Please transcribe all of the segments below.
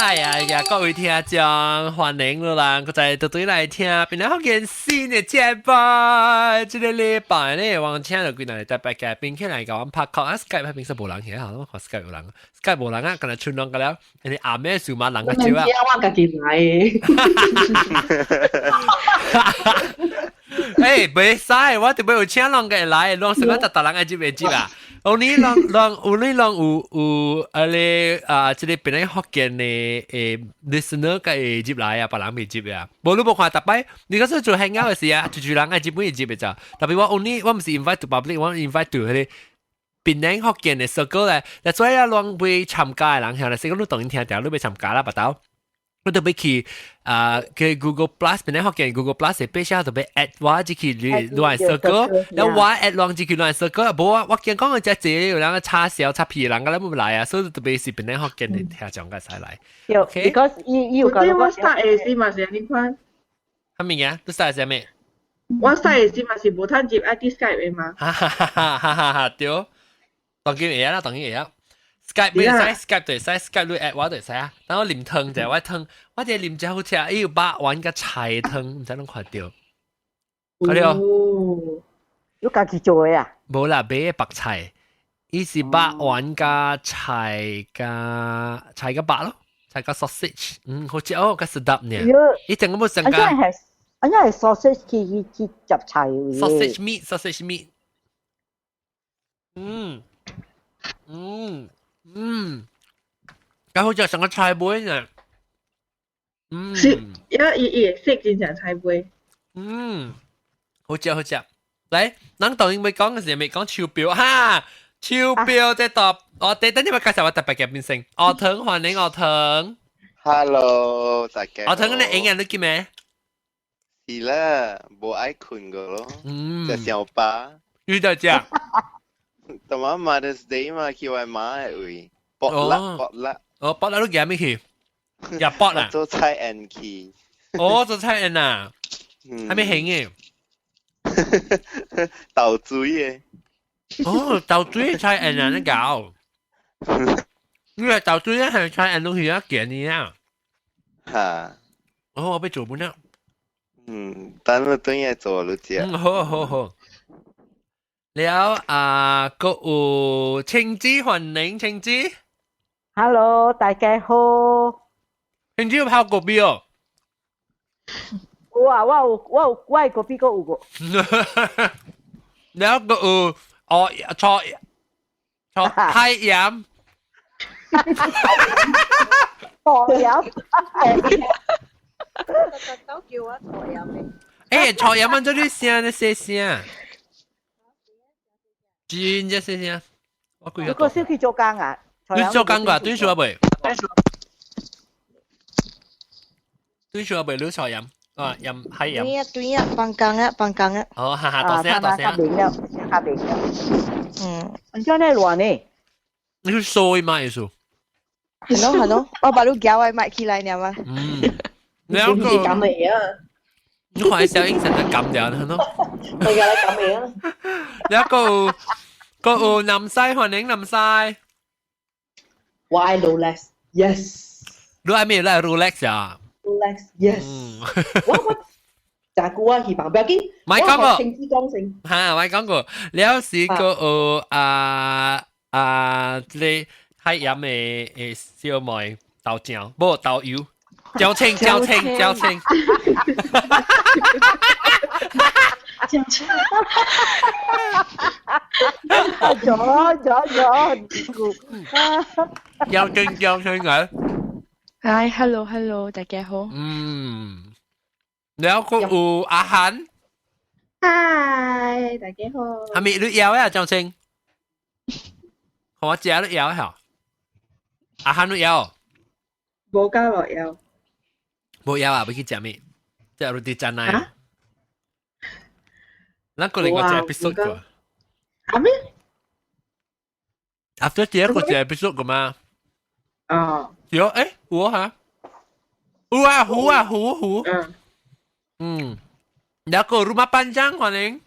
哎呀，各位聽眾，歡迎你啦！我再對來聽，邊兩好件新嘅節目。這個禮拜呢，我請到幾個特別嘉賓起來講拍劇啊，Skype 平時冇人起下，我看 Skype 有人，Skype 冇人啊，今日春浪個了，人哋阿妹數碼人個招啊！我家己來誒，袂使，我特別有請人個來，讓成個特人愛接未接啊？有你讓有即個邊個福建嘅listener 個會接來啊，別人未接啊。無你無看特別，你嗰時做 hang out 嘅時啊，就人愛接本會接嘅咋。特別我唔是 invite to public，我 invite to 嗰啲邊個福建嘅 circle 咧，但所以啊，讓會參加嘅人，向來成個都當然聽掉，你未參加啦，不到。我特別去嘅 Google Plus 邊咧學嘅 Google Plus 嘅背後特別 at 我只去亂 circle，然後我 at 亂只去亂 circle，無我見講嘅只字有兩個叉燒叉皮人個咧冇來啊，所以特別是邊咧學嘅你聽講嘅使來。OK， because 要個我 start 嘅時嘛是呢款。係咪嘅？都 start 係咩？我 start 嘅時嘛是無通接 ID Skype 嘅嘛。哈對，當然會啦，當然會啦。Skype 唔使 Skype 對使 Skype 你 at 我對使啊，等我啉湯就我湯，我哋啉只好食，要把碗個菜湯，唔使攏看到，看到？要家己做嘅啊？冇啦，買白菜，伊是把碗個菜個白咯，菜個 sausage，好似哦，個是得呢，伊陣我冇成個，อันนี้係 sausage 去雜菜嘅 sausage meat，咁好似成個菜杯呢。也識真正菜杯。好食好食。嚟，咱當然未講嘅時未講超標哈，超標即係答我哋等陣咪介紹我特別嘅邊先。我騰歡迎我騰。Hello， 大家。我騰嗰啲影人都叫咩？是啦，冇愛困個咯。隻小巴。遇到只。ตอนมา Mother's Day มาคิดว่ามาอุ้ยปอดละปอดละลูกแกไม่ขี่อย่าปอดอ่ะ做菜 and key 做菜 and 啊還沒興嘅豆水嘅豆水菜 and 啊你搞因為豆水咧係菜 and 東西一件呢啊嚇我俾做本啦等我等嘢做咯知好了個有青枝歡迎青枝 Hello 大家好青枝有泡過邊哦哇我係嗰邊個有個แล้วก็ชอไทยยำ都叫我坐飲坐飲蚊咗啲聲你寫聲轉啫先先，我估有個小去做工啊？你做工㗎？對數未？對數未？你坐飲啊？飲係飲。對呀，放工啊，放工啊。哦，哈哈，多謝多謝。下邊了。你家在亂呢？你去收嘛？意思？係咯，我把你叫外賣起來了嘛。แล้วก็咁嚟啊！你看小英成日撳掉啦，咯。係㗎，你咁嚟啊！แล้วก็นำไส้歡迎นำไส้ Why Rolex? Yes. รู้ไอ้咩咧 Rolex 啊 Rolex. Yes. 我จากกูว่าขี่ปังแบบกี้ไม่講過情之剛性嚇，我講過แล้ว是個你係飲嘅小麥豆漿，不豆油，椒青。椒青嘅。Hi, hello，大家好。แล้วก็อาหาร Hi， 大家好。係咪你有啊？椒青，我食你有嚇，阿漢你有，冇加落油。冇有啊？要去食咩？即係你哋真係。咱個另外一個 episode 個。係咩 ？After 第一個 episode 個嘛？哦。有誒，有嚇。有啊，有。แล้วก็rumah panjang 歡迎。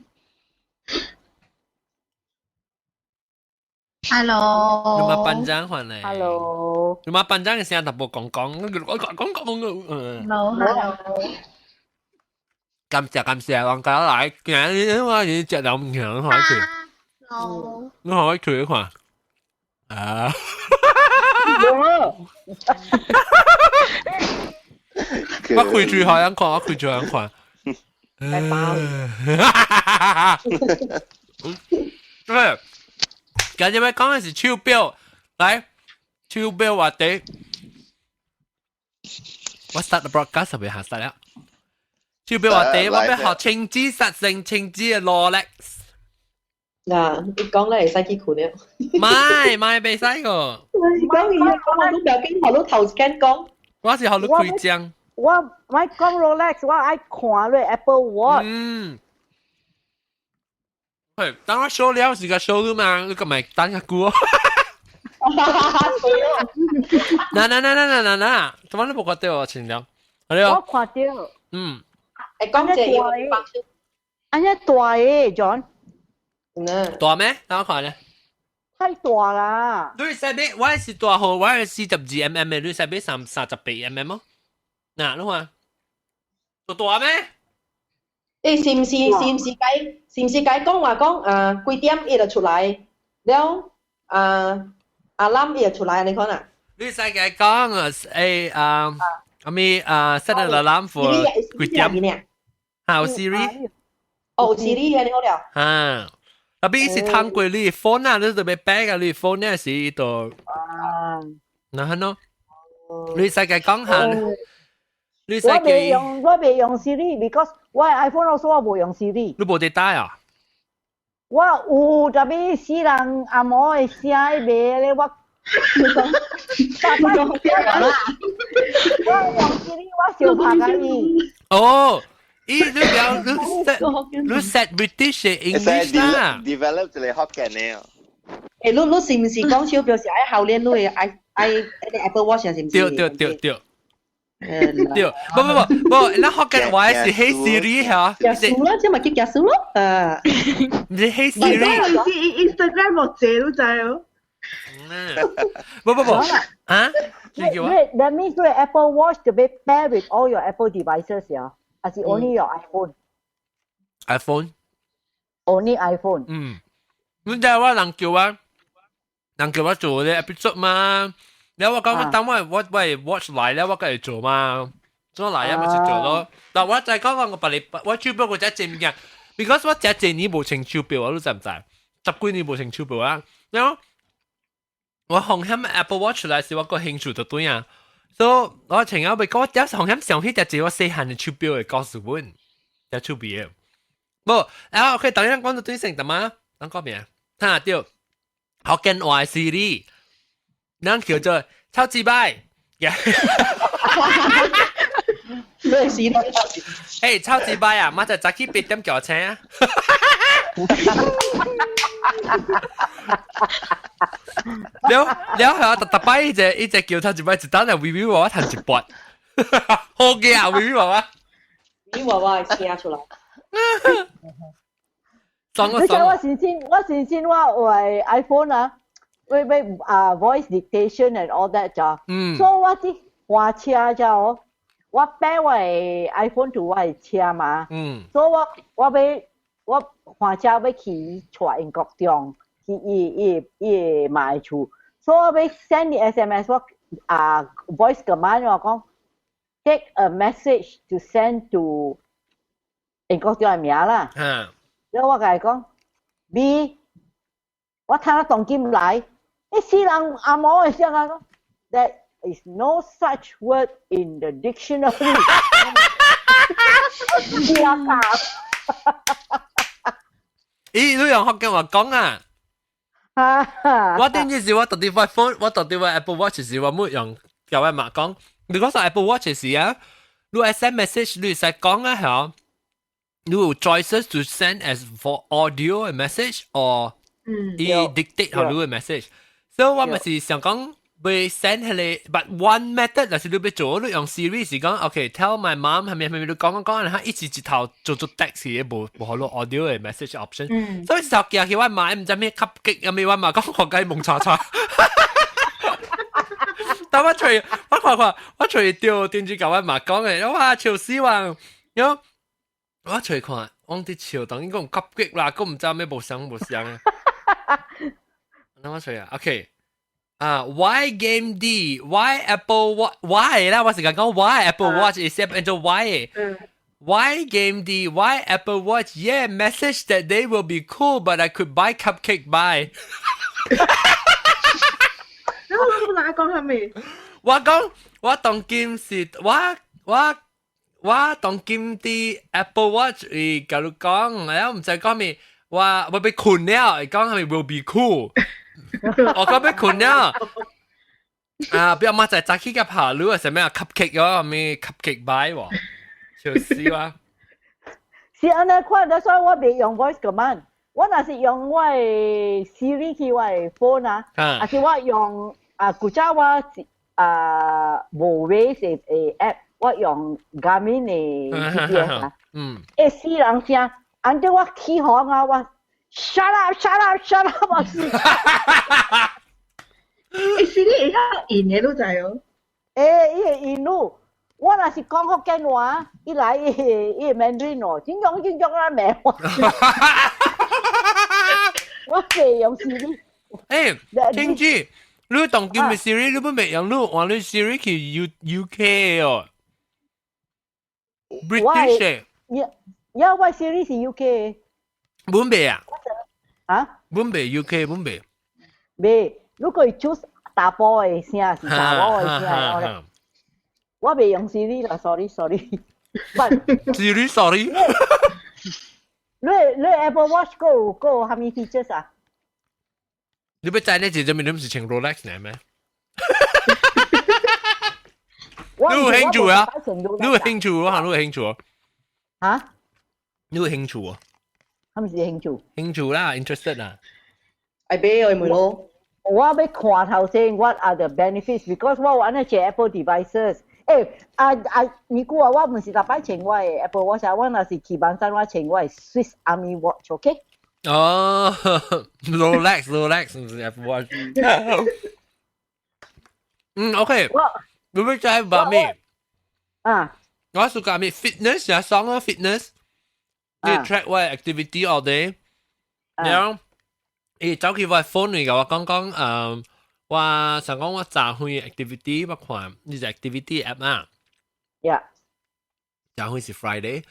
你嘛 Hello，班長翻嚟。 Hello，你嘛班長嘅聲特別講， Hello，感謝王家來，因為你隻兩唔強開始， Hello，我開始看啊，我開始好樣看，我開始好樣看。對，今日要講嘅是手錶，來手錶話題。我 start the broadcast 係咪下 start 啦？手錶話題，我要學情之實性情之嘅 Rolex。嗱，你講咧係西基款咧，唔俾使個，你講嘢講我都表經學到頭先講，我是學到開張。我買講 Rolex，我愛看咧 Apple Watch。係，等我 show 了是個 show 嘛，你個咪等個股。嗱，怎麼你冇覺得我前了？係我咯，看到，係講謝要白色，安尼大嘅 John，大咩？等我看咧。太大啦。你使俾我是大號，我係42mm嘅，你使俾38mm咯。嗱，你看，大咩？誒是唔是解講話講幾點伊就出來，了阿冧伊就出來，你講啊？你使嘅講阿咪set an alarm for 幾點？好 Siri，哦，Siri 嘅你好了。啊，特別是通過你 phone 啊，你特別 back 啊，你 phone 咧是度，嗱係咯，你使嘅講下，你使嘅，我未用 Siri，because 我 iPhone 我冇用 Siri。你冇得帶啊？我有特別死人阿嬷嘅聲賣咧，我用 Siri 我少拍緊伊。哦，咦，你 set British English 啦。 develop 就嚟學緊呢。誒，你是唔是講手錶是愛後鏈你愛 Apple Watch 是唔是？對。對，不，那學緊話是 Hey Siri 嚇，假數啦，即係咪叫假數咯？唔是 Hey Siri。 Instagram 落借都制咯。不，啊？你叫我 That means your Apple Watch to be pair with all your Apple devices, yeah? As in only your iPhone. iPhone。 Only iPhone. 咁就係話人叫我做啲 episode 嘛。你話講等我 watch 嚟咧，我梗係做嘛，做嚟啊咪就做咯。但我就係講我把你我手錶我真係正嘅 ，because 我真係年冇穿手錶啊，你知唔知？10幾年冇穿手錶啊，然後我紅險 Apple Watch 嚟時，我個興趣就對啊，所以我前後咪講，有紅險上去就只我細漢嘅手錶嘅告訴我，就手錶。不，然後佢等陣講到對成點啊？等講咩啊？睇下掉，學緊話 Siri。咱叫做超級拜，你係 Siri。誒超級拜啊！我就早起8點叫車啊！了係啊！特拜一隻叫超級拜，一單嚟 review 我彈一撥，好嘅啊 review 我。你娃娃聲出來。你睇我先先我為 iPhone 啊。喂 voice dictation and all that 咋？所以我啲話車咋我擺為 iPhone 2我係車嘛。所以我話車要去出英國中，去伊買處，所以我要 send 啲 SMS 我voice command 我講 take a message to send to 英國中嘅名啦。然後我同佢講 B， 我睇下當金來。死人阿嬷嘅聲啊！There is no such word in the dictionary。咦，你用學嘅話講啊！我點知是我特地買 phone， 我特地買 Apple Watch 時，我冇用教我媽講。如果係 Apple Watch 時啊，你 send message 你使講啊嚇，你有 choices to send as for audio and message or dictate 後你嘅 message。所以我咪是想講被 send 起嚟，but one method 就是你要做，你用 Siri 是講，OK，tell my mom 係咪你講，然後一字直頭做 text 嘅，冇好多 audio 嘅 message option，所以時候叫佢話買唔知咩級激，有咩話買講學雞蒙查查，但我隨掉電子教我買講嘅，哇潮死話，我隨看，我啲潮當然講級激啦，咁唔知咩冇聲，我隨啊 ，OK。Why Game D? Why Apple Watch? Why 啦？我成日講 Why Apple Watch is up into Why? Why Game D? Why Apple Watch? Yeah, message that they will be cool, but I could buy cupcake buy. 我哪講係咪？我講我當劍是我當劍啲 Apple Watch 而假如講，我唔使講咩，我被困了，講係咪 will be cool？我講俾佢呀，不要媽仔早起嘅爬路啊，係咩啊 cupcake 咗，咩 cupcake buy 喎，笑死哇！是安尼看得，所以我未用 voice command，我若是用我 Siri 去我 phone 啊，還是我用古早我無 Waze 嘅 app， 我用 Garmin 嘅 GPS 啊，死人聲，按照我起行啊我。Shut up！ 我是。是你而家演嘢都就係哦。伊個印度，我若是講福建話，伊來伊個 Mandarin 哦，真種啦名我。我未用 Siri。聽住，你當叫咪 Siri， 你唔未用你話你 Siri 去 UK 哦 ，British。呀，我 Siri 是 UK。本地啊？啊？本地 UK 本地。未，如果 choose 打波嘅聲是打波嘅聲，我未用 Siri 啦 ，sorry。Siri sorry。你 Apple Watch 有蝦米 features 啊？你不知呢隻證明你唔是請 Rolex 嚟咩？你有興趣啊？你有興趣啊？你有興趣啊？嚇？你有興趣啊？係咪是興趣？興趣啦 ，interested 啦。係俾我咪咯。我要看頭先 what are the benefits because 我玩嘅 Apple devices。你估我唔是特別請我嘅 Apple Watch， 我若是去晚山我請我嘅 Swiss Army Watch，OK？ 哦 ，Rolex 唔是 Apple Watch。OK。你會再話咩？我是講咩 fitness 啊，上個 fitness。你 track 我 activity all day， 然後走去我 phone 嚟嘅我講我想講我早去 activity 我看呢隻 activity app 啊，早去是 Friday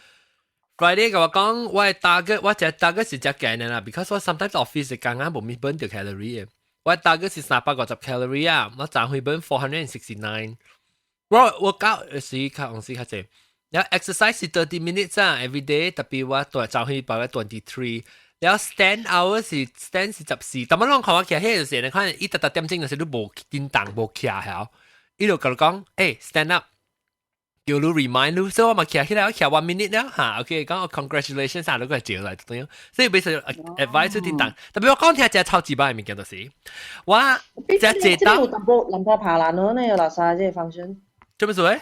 嘅我講我 target 是只計呢啦 ，because 我 sometimes office 剛啱冇咪 burn 掉 calorie 嘅，我 target 是350 calorie 啊，我早去 burn 469，我搞試下先。然後 exercise 是30 minutes 啊 ，every day， 特別我早去包咗23，然後 stand hour 是 stand 是14，但係我看我企喺度時，你看一特點鐘嗰時都冇叮當冇企喺，一路同你講，stand up， 叫你 remind 你，所以我咪企起來，我企1 minute 啦嚇 ，OK， 講我 congratulations 啊，你個係照嚟咁樣，所以俾佢 advice 叮當，特別我講聽隻超級版嘅物件就是，我只借到，林波爬爛咯，呢個垃圾即係放鬆。做咩做？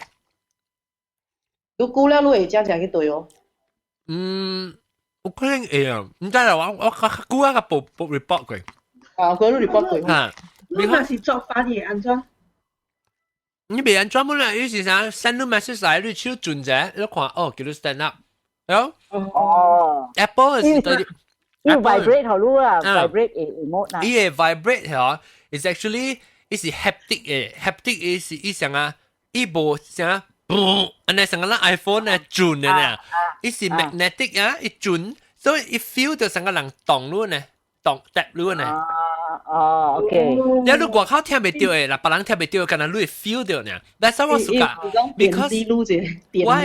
你估了，你會這樣去對哦。我可能啊，唔知啦，我估一個報 report 佢。佢都 report 佢。嚇，你嗰時作法嘢安裝。你別安裝冇啦，有時啥 send 你 message 嚟，你手轉者，你看叫你 stand up，Apple 係對。要 vibrate 好咯啊 ，vibrate remote 啊。伊個 vibrate 係is actually 伊是 haptic 嘅 ，haptic 伊想啊，伊無啥。อันนี้สังกัด iPhone เนี่ยจุนเนี่ยอีสิ magnetic อ่ะอีจุน so อี feel 到สังกัดหลังตองรู้เนี่ยตองแตะรู้เนี่ยOK แล้ว如果เขา聽唔到嘅，嗱，別人聽唔到嘅，可能你 feel 到เนี่ย但係我สุกะ because 我係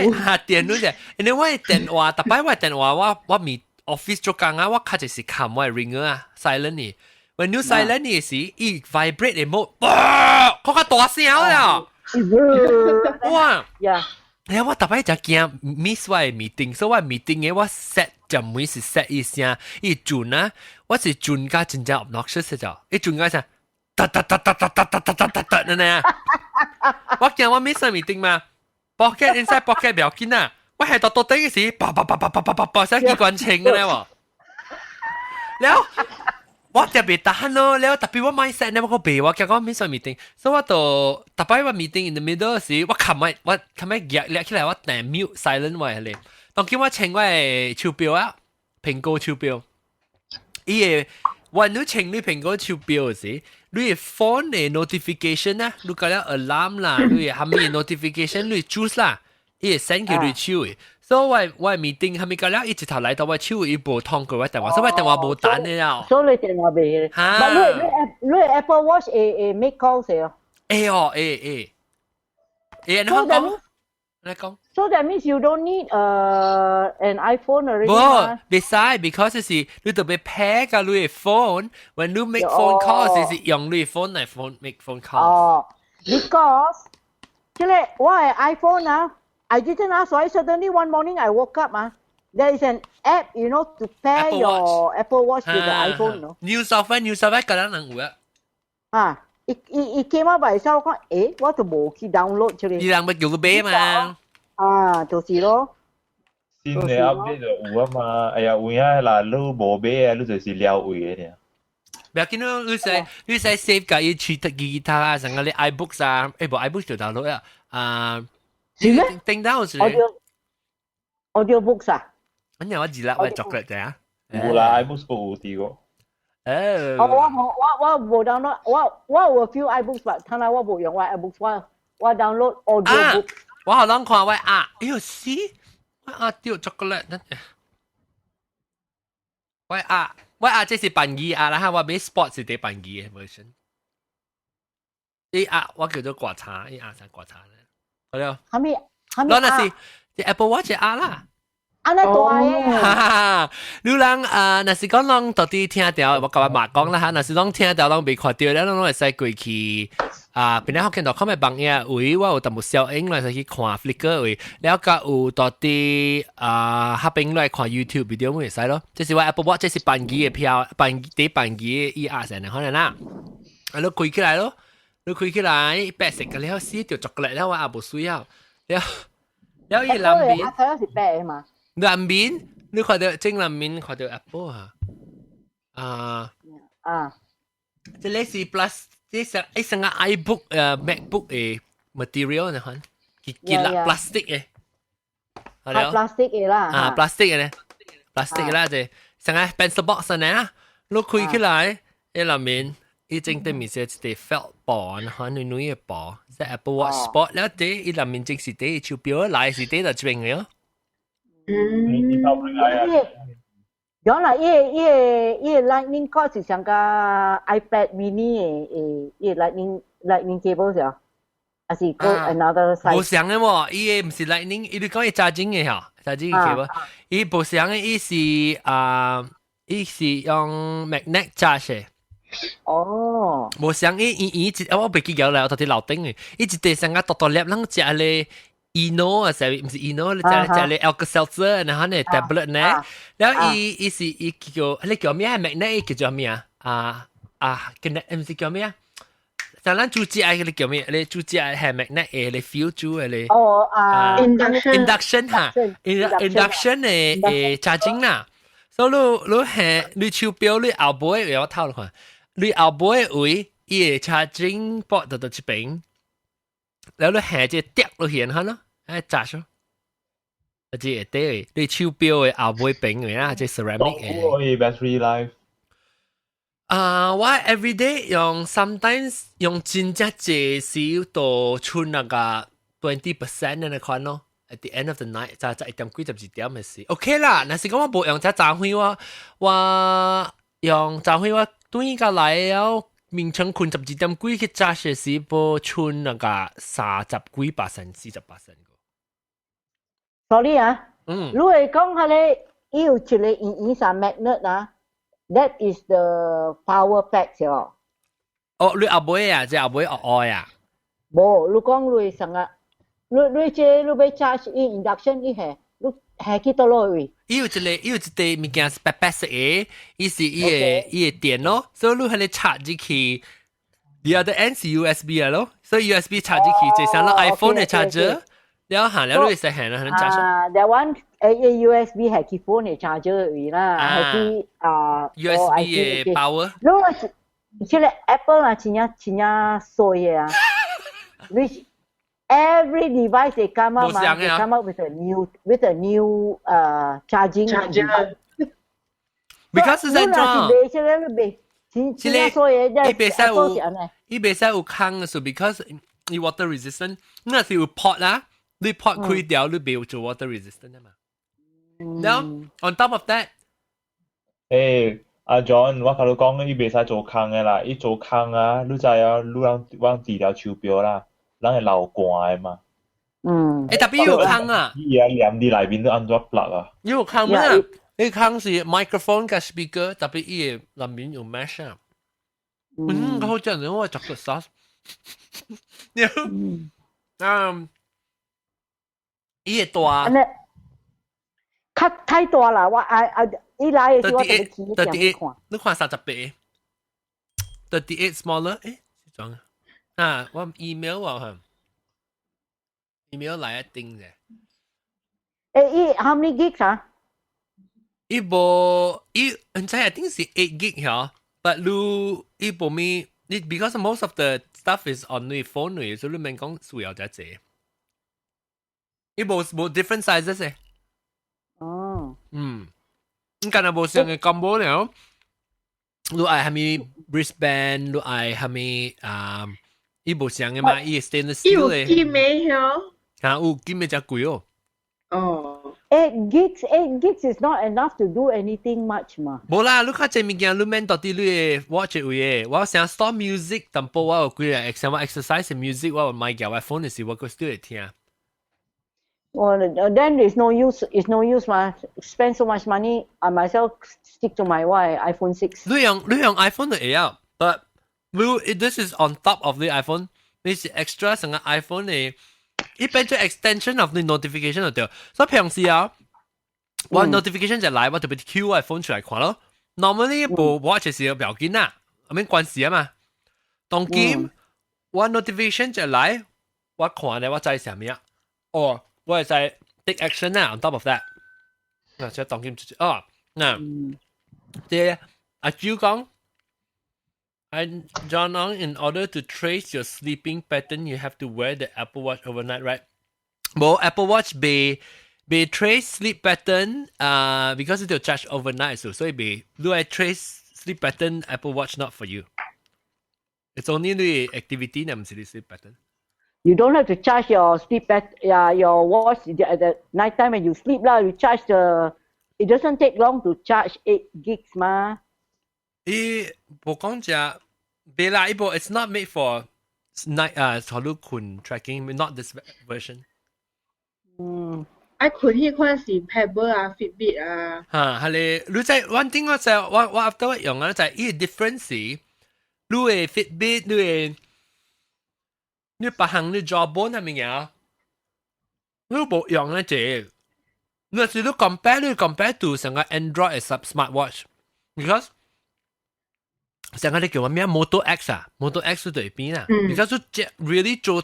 電腦啫，因為我電話特別我電話我咪 office 做工啊，我卡就是冚我 ringer 啊 silent 嘅 when you silent 嘅時อี vibrate 嘅 mode 佢個大聲啊哇！我特別就驚 miss 我嘅 meeting， 所以我 meeting 嘅我 set 就每是 set 一聲，一轉啊，我是轉加真正 obnoxious 嘅就，一轉加聲，噠噠噠噠噠噠噠噠噠， pocket 呢？我見我 miss meeting 嘛，pocket inside pocket 唔要緊啊！我係到底嘅時，叭，使機關清嘅咧喎。แล้ว我特別打咯，แล้ว特別我 mindset เนี่ย我俾我叫我 miss meeting，所以我到特別我 meeting in the middle 時，我琴日夾起來我訂 mute silent 位咧，當叫我清我係手錶啊，蘋果手錶，伊個我你清你蘋果手錶時，你嘅 phone 嘅 notification 啊，你講了 alarm 啦，你下面 notification 你 choose 啦，伊個 send 叫你手嘅。所以我 meeting 係咪講了，一直頭嚟到我手一部通過我電話，所以電話冇彈嘅啦。所以你電話未？但你 Apple Watch make call 先哦。你講。So that means you don't need an iPhone already. 唔，besides because 是你特別 pair 個你嘅 phone，when you make phone call 是用你嘅 phone 嚟 make phone call。哦 ，because 即係我係 iPhone 啊。I didn't ask why suddenly one morning I woke up there is an app to pair your Apple Watch with the iPhone New software 個人能有啊it came up by itself 我就冇去 download 出嚟你人咪叫佢俾嘛就是咯新嘅 update 就有啊嘛哎呀有啊嗱你冇俾啊你就是撩位嘅啫唔要緊咯你使 save 個要去吉他啊成個你 iBooks 啊部 iBooks 就 download 是咩？叮到是 audio books 啊？咁又我字啦，我作嘅啫。冇啦 iBooks 有啲個。我冇 download，我有 few iBooks，但係我冇用我 iBooks，我 download audio book。我好諗看我哎呦死，我掉 chocolate， 我這是扮二啦，我俾 sport 是啲扮二嘅 version。我叫做刮茶，係刮茶咧。係咯，攞那是 Apple Watch 啦，安那大嘅，你人那是講啷到底聽到，我甲我媽講啦嚇，那是啷聽到啷未看到，咱啷會使過去邊啲福建.com 嘅網頁位，我有淡薄小影來去看 Flickr 位，แล้วก็有到底下邊來看 YouTube video 會使咯，這是我 Apple Watch， 這是辦機嘅票，辦機嘅成可能啦，你開起來咯。你開起來白色嘅了撕掉chocolateแล้วว่า冇需要แล้วอี南邊佢係白嘛南邊你看到正南邊看到 Apple 這類似 plus 這係成個 iBook MacBook 嘅 material 呢看結啦 plastic 嘅係 plastic 嘅啦plastic 嘅呢 plastic 嘅啦就成個 pencil box 呢你開起來喺南邊伊正對面是一個 felt 薄，可能女嘅薄，即係 Apple Watch Sport，แล้ว啲伊入面正是啲手錶來是啲就轉嘅咯。原來伊 Lightning cord 是像個 iPad mini 伊 Lightning cable 啫，還是 go another size？ 冇像嘅喎，伊唔是 Lightning，伊你講伊charging嘅嚇，charging 嘅 cable，伊冇像嘅，伊是用 magnet charge 嘅。哦，冇想伊我袂記咗啦，我頭啲樓頂嘅，伊一地成個獨立啷只咧 Eno 啊，係唔是 Eno 咧？只咧 Alka-Seltzer，然後咧 tablet 咧，然後伊叫你叫咩？magnet 叫做咩啊？唔是叫咩啊？就咱主機愛你叫咩？你主機愛係 magnet 嘅，你 feel 住嘅你。induction 嚇 ，induction 嘅 charging 啦，所以你係你手錶你後背有透看。你後背位伊個 charging port 到這邊，然後你下隻跌落去下咯，砸咗，或者係你手錶嘅後背邊嘅啦，即 ceramic 嘅。可以 battery life。我 everyday 用 sometimes 用真正濟少到出那個20% 嘅那款咯。At the end of the night， 就1點幾12點嘅事。OK 啦，但是講我冇用隻早會我用早會我。對個來了，眠床困12點幾去揸些時報出那個30幾%、40%個。Sorry 如果講下咧，要出嚟影上 magnet that is the power pack 喎。你後尾即後尾愛冇，你講你成個，你被 charge induction 係，你係幾多落去？伊有一個物件是白白色嘅，伊是伊個電咯，所以你喺你插入去， The other end 是 USB 啊咯，所以 USB charger 器就像啦 iPhone 嘅 charger，了行了你使行啦，可能加上。That one USB 係結phone 嘅 charger 而啦，係啲USB 嘅 power。如果即係 Apple 啊，前日衰嘅啊，which every device they come up they come up with a new charging because 是在裝。前日衰嘢啫，伊袂使有空嘅，so because 伊 water resistant，那是有 pot 啦，你 pot 開掉，你袂做 water resistant 啊嘛。Now on top of that， 阿 John， 我同你講，伊袂使做空嘅啦，伊做空啊，你知啊，你往治療手錶啦，人會流汗嘅嘛。特別有空啊，伊啊黏啲內面都安怎 plug 啊？有空咩？你空是 microphone 加 speaker， 特別伊嘅內面有 mesh 啊。咁好正，我作個 sauce。伊嘅大。太大啦！我伊來嘅時候我哋起38，你看38 38 smaller， 誒，是裝啊！我 email 啊，email 來一定嘅。how many gigs 啊？伊唔知I think 是8 gig 嚇，but 伊冇咩，你 because most of the stuff is on 你 phone 嚟，所以你免講需要只隻。伊冇 different sizes 嘅。你今日冇上嘅 combo 了，你愛係咪 wristband， 你愛係咪伊冇上嘅嘛？伊 stainless steel 嘅。有金嘅嗬。有金嘅就貴哦。8 gigs is not enough to do anything much 嘛。冇啦，你看這物件，你免到底你嘅 watch 有嘅。我想 store music，淡薄我有幾個 exercise 嘅 music，我有買嘅，我 phone 嘅時我個 still 會聽。Well, then it's no use. It's no use, ma. Spend so much money. I myself stick to my iPhone 6. 你用 iPhone 都會啊 ，but this is on top of the iPhone. This is extra 成個 iPhone 嘅，一變咗 extension of the notification 就對。所以平時啊，我 notification 就來，我特別 Q iPhone 出來看咯。Normally 部 watch 時候唔要緊啦，我免關事啊嘛。當今我 notification 就來，我看咧我知係咩啊，哦。我係在 take action 啦 ，on top of that， 嗱，即係當劍哦，嗱，即阿朱講 ，John on in order to trace your sleeping pattern, you have to wear the Apple Watch overnight, right? 冇 Apple Watch 被 trace sleep pattern， because it will charge overnight， 所以被如果 trace sleep pattern Apple Watch not for you. It's only the activity 呢，唔係 sleep pattern。You don't have to charge your your watch at the night time when you sleep lah. You charge it doesn't take long to charge 8 gigs 嘛。冇講就別啦，it's not made for night 坐到困 tracking, not this version。I 困迄款是 Pebble 啊 ，Fitbit 啊。係咧，你在 one thing 我就我 after 用啊，就係依個 difference，你嘅 Fitbit， 你別行你 jawbone 係咪啊？你冇用咧啫。你係你 compare to 成個 Android 嘅 smartwatch，because 成個你叫我咩 Moto X 啊 ，Moto X 對邊啊？because 你 really 做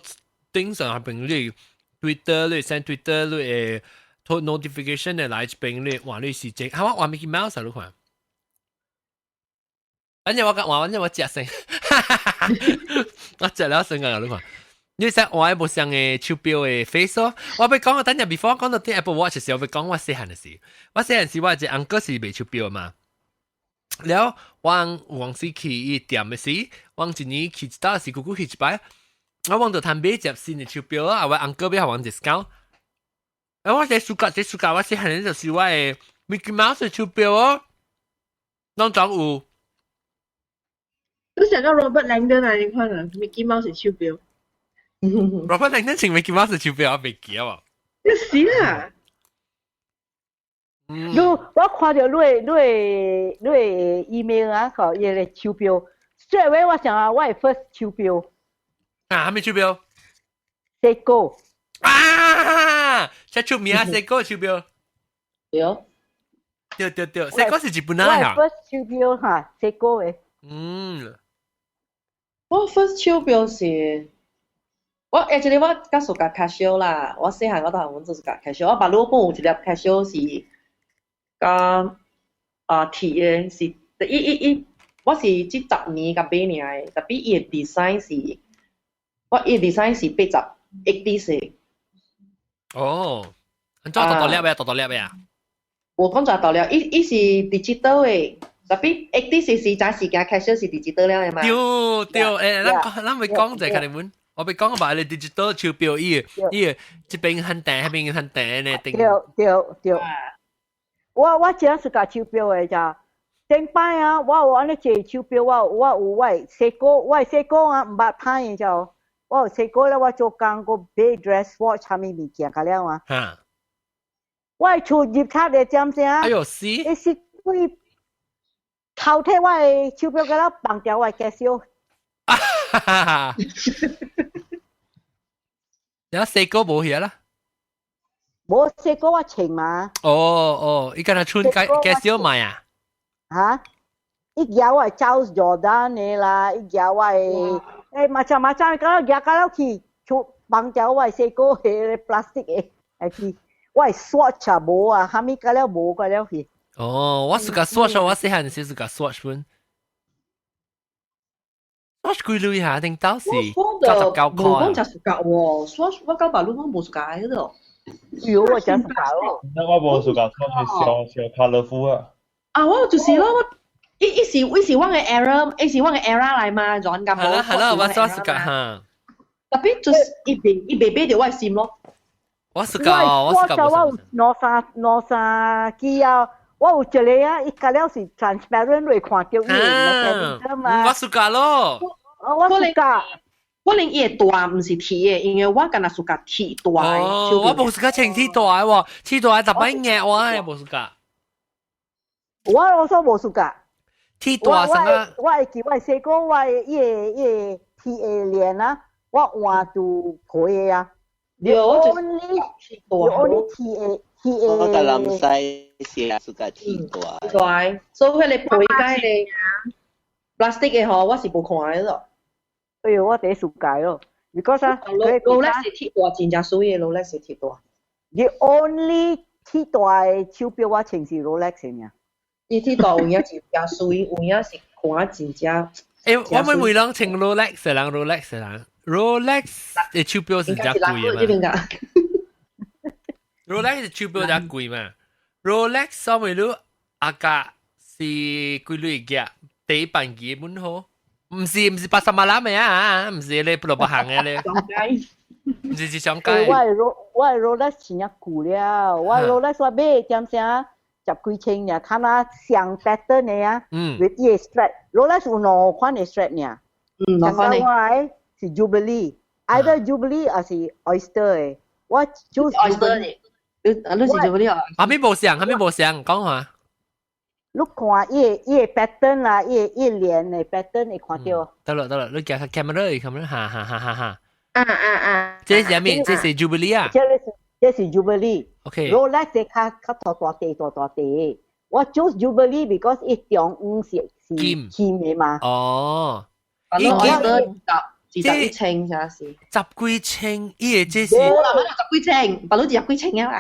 things 上邊你 Twitter 你 send Twitter 你拖 notification 嚟嚟邊你話你時間，係嘛？話 Mickey Mouse 啊，你看。反正我隻聲，我隻了聲啊，你看。你識我係冇上嘅手錶嘅 face 咯。我俾講，我等陣 before 講到啲 Apple Watch 嘅時候，我俾講我細漢嘅事。我細漢時我係隻 uncle 是賣手錶嘛。然後往時去店嘅時，往一年去一道時，姑姑去一擺，我往到攤買隻新嘅手錶啊，我 uncle 俾我往 discount。我隻暑假，我細漢嘅就是我嘅 Mickey Mouse 嘅手錶哦，當裝有。你成個 Robert Langdon 啊？你看啊 ，Mickey Mouse 嘅手錶。Robert Langdon 請 Mickey Mouse 嘅手錶，我未記啊嘛。你死啦！我看到你 email 啊，個嘢嘅手錶，straight away 我想啊，我係 first 手錶。啊，係咪手錶 ？Seiko。啊，即出名啊 ，Seiko 手錶。對，Seiko 是日本啊。我係 first 手錶嚇，Seiko 嘅。我 first 手表是，我 actually 我较喜欢 Casio 啦，我细汉我都系阮做喜欢 Casio，我爸老公有一粒 Casio 是，铁的，是我是这10年甲买尔的，特别伊的 design 是，伊的 design 是80 XD 哦，安怎大粒呀？大粒呀？我讲就到了，伊是 digital 的，特别 XD 是早时间 Casio 是 digital 了的嘛。对，咱咪講就係佢哋本，我咪講話你 digital 手錶依邊很大，嗰邊很大呢定。對，我真是個手錶嘅咋。頂擺啊，我有安尼坐手錶，我有我細個啊，唔捌歹嘅咋。我有細個咧，我做工個買 dress watch 啥物物件個了啊。嚇！我出入卡嘅點先啊？哎呦死！你是佢頭睇我嘅手錶個了綁掉我嘅手。有四個冇嘢啦。冇細個我穿嘛。哦，依家係穿嘅少買啊？嚇！伊夾我 Charles Jordan 嘅啦，伊夾我macam-macam kalau dia kalau ki bang jauh wai seko plastik ki wai swatch 啊冇啊，哈咪kalau冇kalau ki。哦，我是個 swatch， 我細漢時是個 swatch 本。swatch 幾鐳下定到時99塊。冇講就價喎，swatch 我九百六我冇價喺度。有我真係價那我冇數價，swatch 小 colorful 啊。啊，我就是咯，伊是我嘅 era， 伊是我嘅 era 嚟嘛，轉咁冇。係啦，我swatch 是個嚇。特別就是伊未買到我心咯。我是個冇。攞三機啊！我有一個啊，伊個了是 transparent 會看到伊嘛。我是個咯。我是個。可能伊個大唔是鐵嘅，因為我敢若是個鐵大。哦，我冇是個穿鐵大喎，鐵大特別硬我係冇是個。我所冇是個。鐵大什麼？我會記我細個我伊鐵嘅鏈啊，我換到配啊。有only 我個南西是是個鐵大。大，所以佢哋配街咧 plastic 嘅嗬，我是冇看嘅咯。哎呦，我第數解咯，because 啊，Rolex 是鐵大，真正水嘅 Rolex 是鐵大。The only 鐵大手錶我穿是 Rolex 嘅。伊鐵大有影真正水，有影是看真正。誒，我咪每人穿 Rolex 嘅人 ，Rolex 嘅人 ，Rolex 嘅手錶是真貴嘛 ？Rolex 嘅手錶真貴嘛 ？Rolex 我咪รู้阿價是幾鐳嘅，第一版基本好。唔是80萬啦咩啊？唔是你不落不行嘅你，唔是上街。我 Rolex 錢一舊了，我 Rolex 我買點先10幾千呀，睇下上 pattern 嘅啊，with 啲 strap。Rolex 有兩款嘅 strap 呢，兩款嘅是 Jubilee，either Jubilee 還是 Oyster 嘅，我 choose Oyster 嘅，你是 Jubilee 啊？下面冇上，講下。你看伊個 pattern 啦，伊鏈嘅 pattern 你看到。得啦，你夾 camera，哈。啊！這是咩？這是 Jubilee 啊？這是 Jubilee。OK。Rolex 係較大地。我 choose Jubilee because 伊中央是金嘅嘛。哦。伊幾千啥是？10幾千，伊個這是。冇啦，10幾千，白佬10幾千啊啦。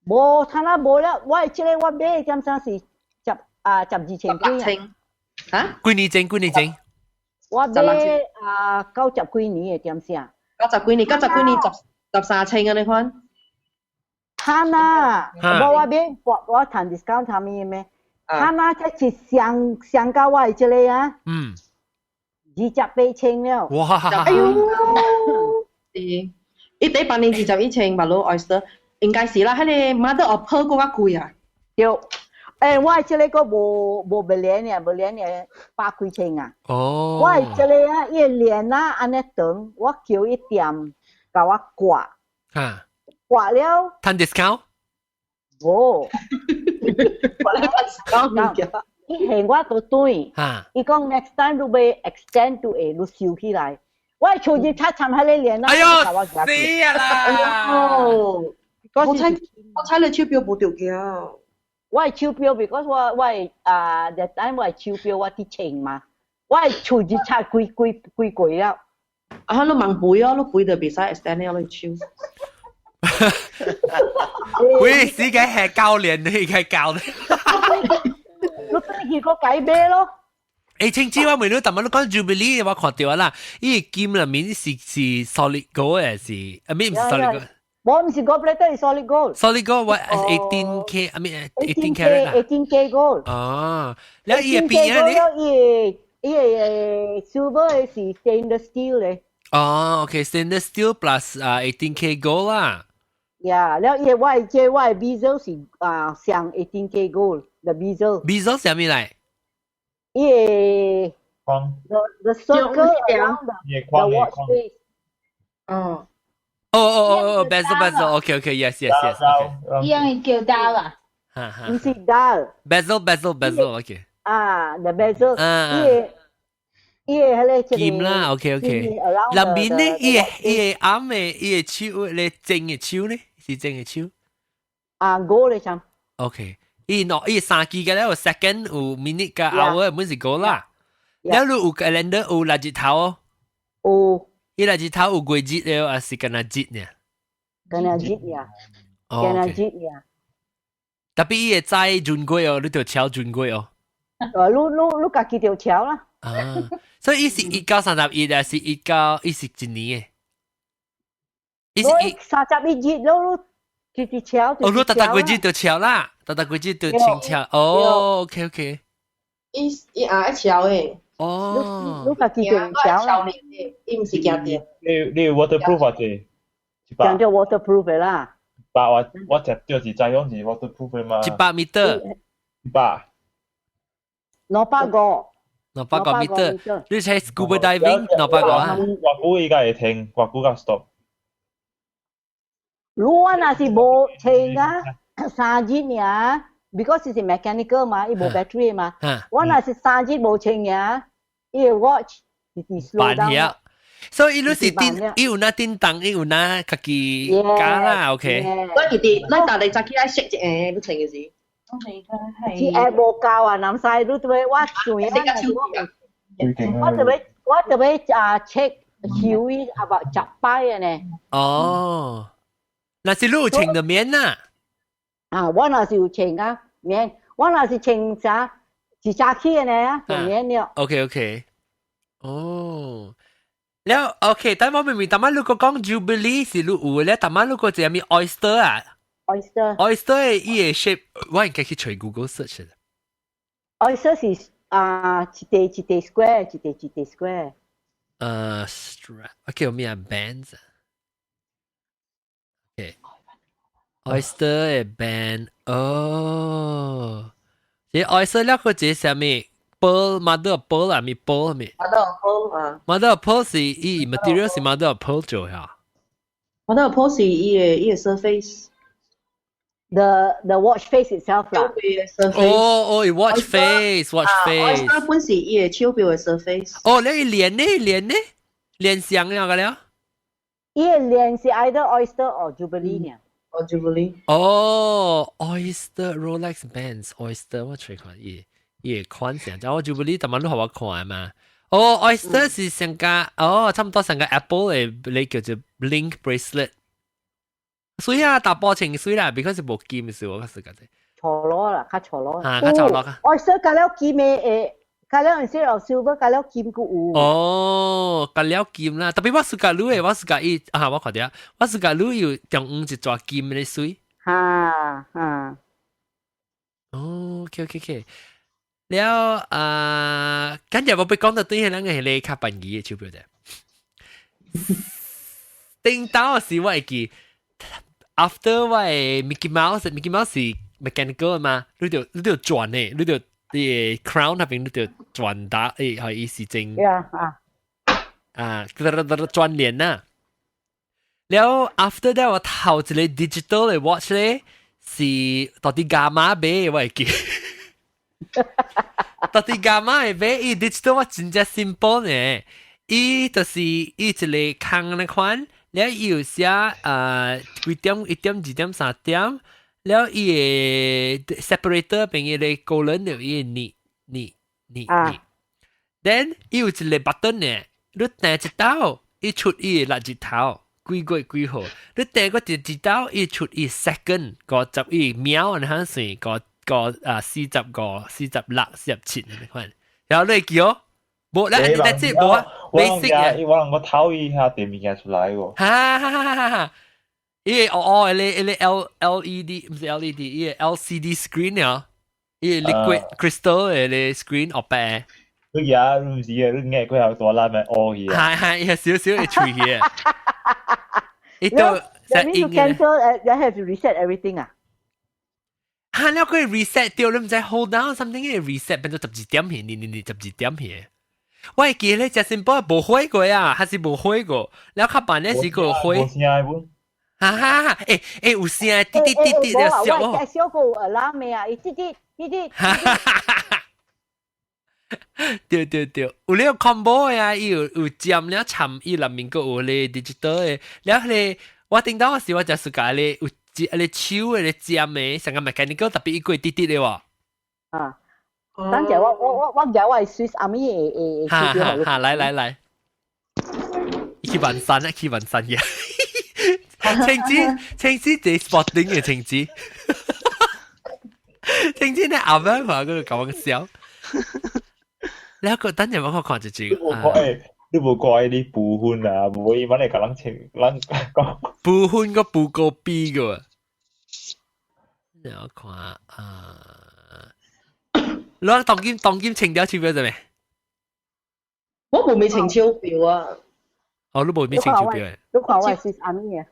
冇，睇下冇啦，我即個我買點啥是。12千幾啊？幾年前？我買90幾年嘅點先？90幾年13千啊！你看？睇啦，我買我談 discount 睇咩咩？睇啦，即係上高我這裡啊，28千了。哇！哎呦！一第8年21千，馬路 Oyster 應該是啦，迄個 Mother of Pearl 嗰個貴啊。有。誒，我這裡個冇連嘅8幾千啊！哦，我這裡啊，伊連啊，安尼長，我叫伊店甲我掛，掛了，攤 discount？冇，掛了discount，伊嫌我都對，伊講 next time 你要 extend to 你收起來，我出去擦參喺你連啊，哎呦，死啊啦！我猜你手錶冇條件。我係手錶 because 我that time 我係手錶我啲穿嘛，我厝一拆幾貴啊！啊，你問背啊，你背就別使 extend 了，你超。喂，是個係教練，你係教練。你跟住個解咩咯？誒，青椒我每日特晚都講 Jubilee，我看到啦，呢個劍入面是 solid gold 嘅是，啊咩唔是 solid gold？我唔是個 plate 係 solid gold。solid gold what 18K，I mean 18K 啦。18K gold。哦，แล้วอี邊啊你？依個 silver 係 stainless steel 咧。哦 ，OK stainless steel plus 18K gold 啦。呀，แล้ว依個我 bezel 是上 18K gold 嘅 bezel。bezel 係咩嚟？依個框， the circle around the 框 watch 框， face。哦。哦 bezel，OK，yes，呢樣叫刀啊？唔是刀。bezel，OK。the bezel。依個係咧，劍啦，OK。入面呢，依個啱嘅，依個手咧正嘅手呢，是正嘅手。gold 嚟參。OK，依個3支嘅咧，有 second 有 minute 嘅 hour，本是 gold 啦。แล้ว你有 calendar 有垃圾頭哦。伊垃圾頭有幾日了，還是干那日呢？干那日呀，干那日呀。特別伊會知準過哦，你就敲準過哦。你家己就敲啦。所以伊是1931還是1941年嘅？伊是31日咯，就敲。哦，你特幾日就敲啦，特幾日就清敲。哦 ，OK。伊一敲誒。哦，你家己就敲啦。伊唔是驚電。你 waterproof 或者？講咗 waterproof 嘅啦。我只就是在用是 waterproof 嘅嘛。100 meter。100。600個。600 meter。你睇 scuba diving 600個啊？我估依家會停，我估個 stop。如果那是冇停啊，3日呀。because 是 mechanical 嘛，伊冇 battery 嘛。我那是3日冇清呀，伊 watch 是 slow down。所以伊是電，伊有那電燈，伊有那家己加啦 ，OK。咱佢哋，咱大家早起來識一下，你清嘅時。是下冇教啊，南西你對我做嘢，我特別check 曉伊about 10擺嘅呢。哦，那是你有清的面呐。我那是有清啊面，我那是清啥是早起嘅呢，就面了。OK， 哦，แล้วโอเคแต่ว่าไม่มีแต่มาลูกก็講 Jubilee 是ลูก有咧แต่มาลูกก็จะมี oyster อ่ะ oyster 伊個 shape 我應該去隨 Google search 啦 oyster 是一地 square 一地 square strap OK 有咩 bands OK oyster 嘅 band 哦這 oyster แล้วก็จะ係咩pearl mother of pearl 啊，咪 pearl 咪 mother of pearl 是伊 material 是 mother of pearl 做呀 mother of pearl 是伊個 surface the watch face itself 啦哦 watch face oyster 本是伊個手錶嘅 surface 哦你鏈呢鏈上了個了伊個鏈是 either oyster or Jubilee 呢Jubilee 哦 oyster Rolex bands oyster 我睇看伊個款式就我 Jubilee 但係都好我看嘛哦 oyster 是成個差唔多成個 Apple 嘅你叫做 Blink bracelet 水啊大波情水啦 because 冇劍嘅時候我覺得錯攞啦較錯攞較錯攞啊oyster 加了劍嘅加了陣時有 silver 加了劍個有哦加了劍啦特別我suka lu 嘅我suka 伊我看到我suka lu 有中央一撮劍嘅水哦 OK แล้วกันอย่าไป講到對係兩個係你卡扮嘅手錶啫叮當是我會記 after 我係 Mickey Mouse 是 mechanical 嘛你就轉嘅你就啲 crown 那邊你就轉打係意思正轉鏈呐แล้ว after that 我頭一個 digital 嘅 watch 咧是到底伽馬買我會記到底幹嘛嘅買？伊 digital 我真正 simple 呢。伊就是伊一個空嘅款，然後伊有寫幾點、1點、2點、3點，然後伊個 separator 邊個個人有伊個你，然 then 伊有一個 button 呢，你彈一刀，伊出伊六日頭，幾個幾號，你彈個一刀，伊出伊 second，個十伊秒，然後算個40你看，然後你叫冇啦，但係冇啊 ，basic 啊，我能夠偷一下點物件出來喎。哈，伊哦，你 LED 唔是 LED， 伊 LCD screen 啊。伊 liquid crystal 嘅 screen 惡白，你嘢唔是嘅，你眼佢有多拉咪惡嘢。係有少少嘅吹嘅。伊都 That means you cancel, you have to reset everything 啊。嚇，你可以 reset 掉，你唔使 hold down something 嘅 reset 變到12點去，你12點去。我係記咧，隻線波冇開過啊，還是冇開過？你較辦咧是個開。冇聲喎。哈，誒有聲，滴滴滴滴嘅笑哦。我小個alarm咩啊？滴滴。對，有呢個 combo 啊，有尖了參伊裡面個有咧 digital 嘅，แล้ว咧我聽到時我就係講咧有咧手嘅尖嘅，成個 mechanical 特別一個滴滴嘅喎。啊，等陣我有係 Swiss Army 嘅。哈，來，去雲山嘅，青子地 sporting 嘅青子。聽知你啱啱話嗰個講笑，你一個等陣我看住住。你冇怪你補款啊，冇伊揾你個人情人講。補款個補個 B 嘅，我看攞當金清掉钞票做咩？我冇未清鈔票啊。哦，你冇未清鈔票嘅。你看我係 Swiss Army 嘅。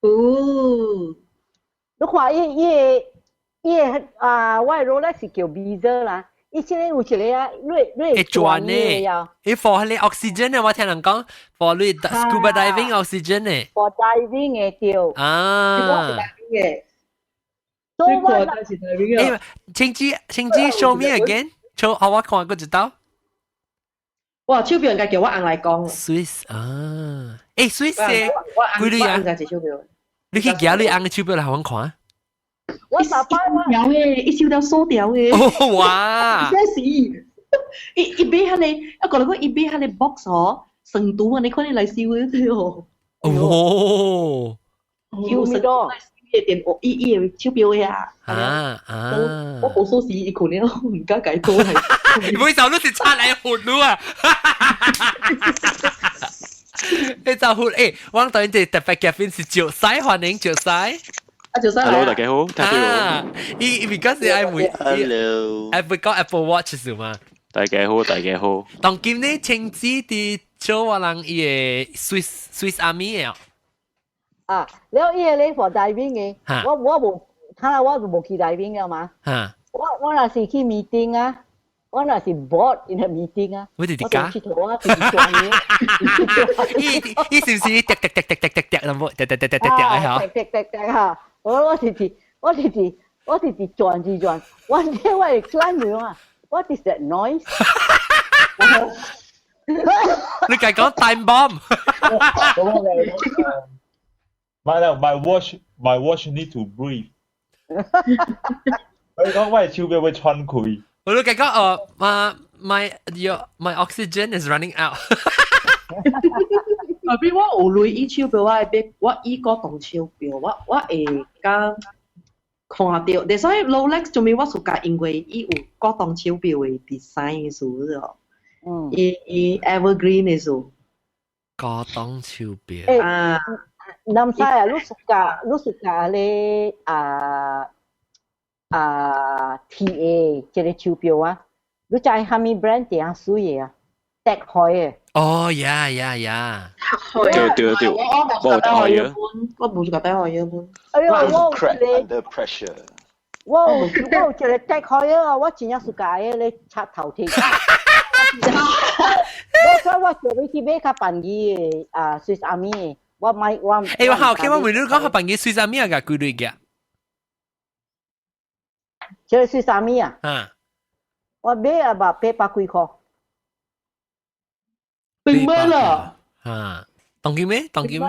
哦。你看伊我 Rolex 叫 Bezel 啦，伊現在有一個啊，瑞轉嘅呀。伊 for 你 oxygen 嘅，我聽人講 for 你 scuba diving oxygen 嘅。for diving 嘅叫。啊。嘅。所以我誒，請知 show me again， show 我看嗰一刀。哇，鈔票人家叫我硬嚟講。Swiss 啊，Swiss 嘅，幾多人？鈔票。你去夾你硬嘅鈔票嚟我看。我十塊有嘅，一燒掉梳掉嘅。哦哇！真是，一杯下你，一個嚟講一杯下你 box 嗬，成都啊，你看你嚟燒嘅對哦。哦，燒咪多？嘅電話依鈔票嘅啊。我好蘇士一款咧，唔加計多係。每首都是差嚟活路啊！你就活我當然就特別嘅片是著曬歡迎著曬。Hello， 大家好，because I got Apple Watch 是嘛？大家好。當今呢青子啲做我人伊嘅 Swiss Army 嘅。啊，แล้ว伊個 for diving 嘅，我冇，睇下我冇去 diving 嘅嘛。我那是去 meeting 啊，我那是 board in a meeting 啊。我哋啲家。去做啊，去做嘢。伊是唔是滴咁冇？滴嚇。我直轉，我聽我係 climb 啊 ，what is that noise？ 你計講 time bomb。My watch need to breathe。你講我手錶會穿佢。我都計講my oxygen is running out。特別我有類伊鈔票，我依個當鈔票，我會講看到，但所以 Rolex 做咩我暑假因為伊有個當鈔票嘅 design 嘅數哦，伊 evergreen 嘅數。個當鈔票。啊，南西啊，你暑假咧TA 即個鈔票啊，你知係咩 brand 定係水嘅啊？Tag Heuer。哦呀，對，我冇覺得可以搬。哎呀，我 under pressure。我有一個 Tag Heuer 啊，我真係暑假嘅咧插頭貼。我做你去買較便宜嘅Swiss Army 嘅，我買我。我好奇我問你講較便宜Swiss Army 啊，幾多嘅？即係Swiss Army 啊？我買啊吧800幾塊。並咩啦？當金咩？當金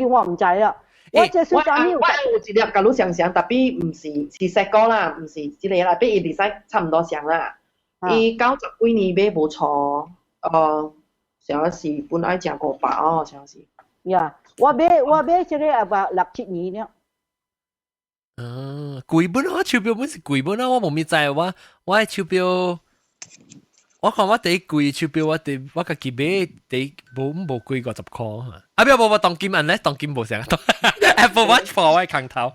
我唔知啦。我有一粒甲你想，特別唔是石膏啦，唔是之類啦，比伊 design 差唔多像啦。伊90幾年買無錯，像是本來食500哦，像是。呀，我買這個about 6-7年了。貴本啊，手錶本是貴本啊，我冇咪知我係手錶。我看我第一貴手錶，我家己買第冇貴50塊啊！啊，冇當金銀咧，當金冇成Apple Watch for 我係扛頭。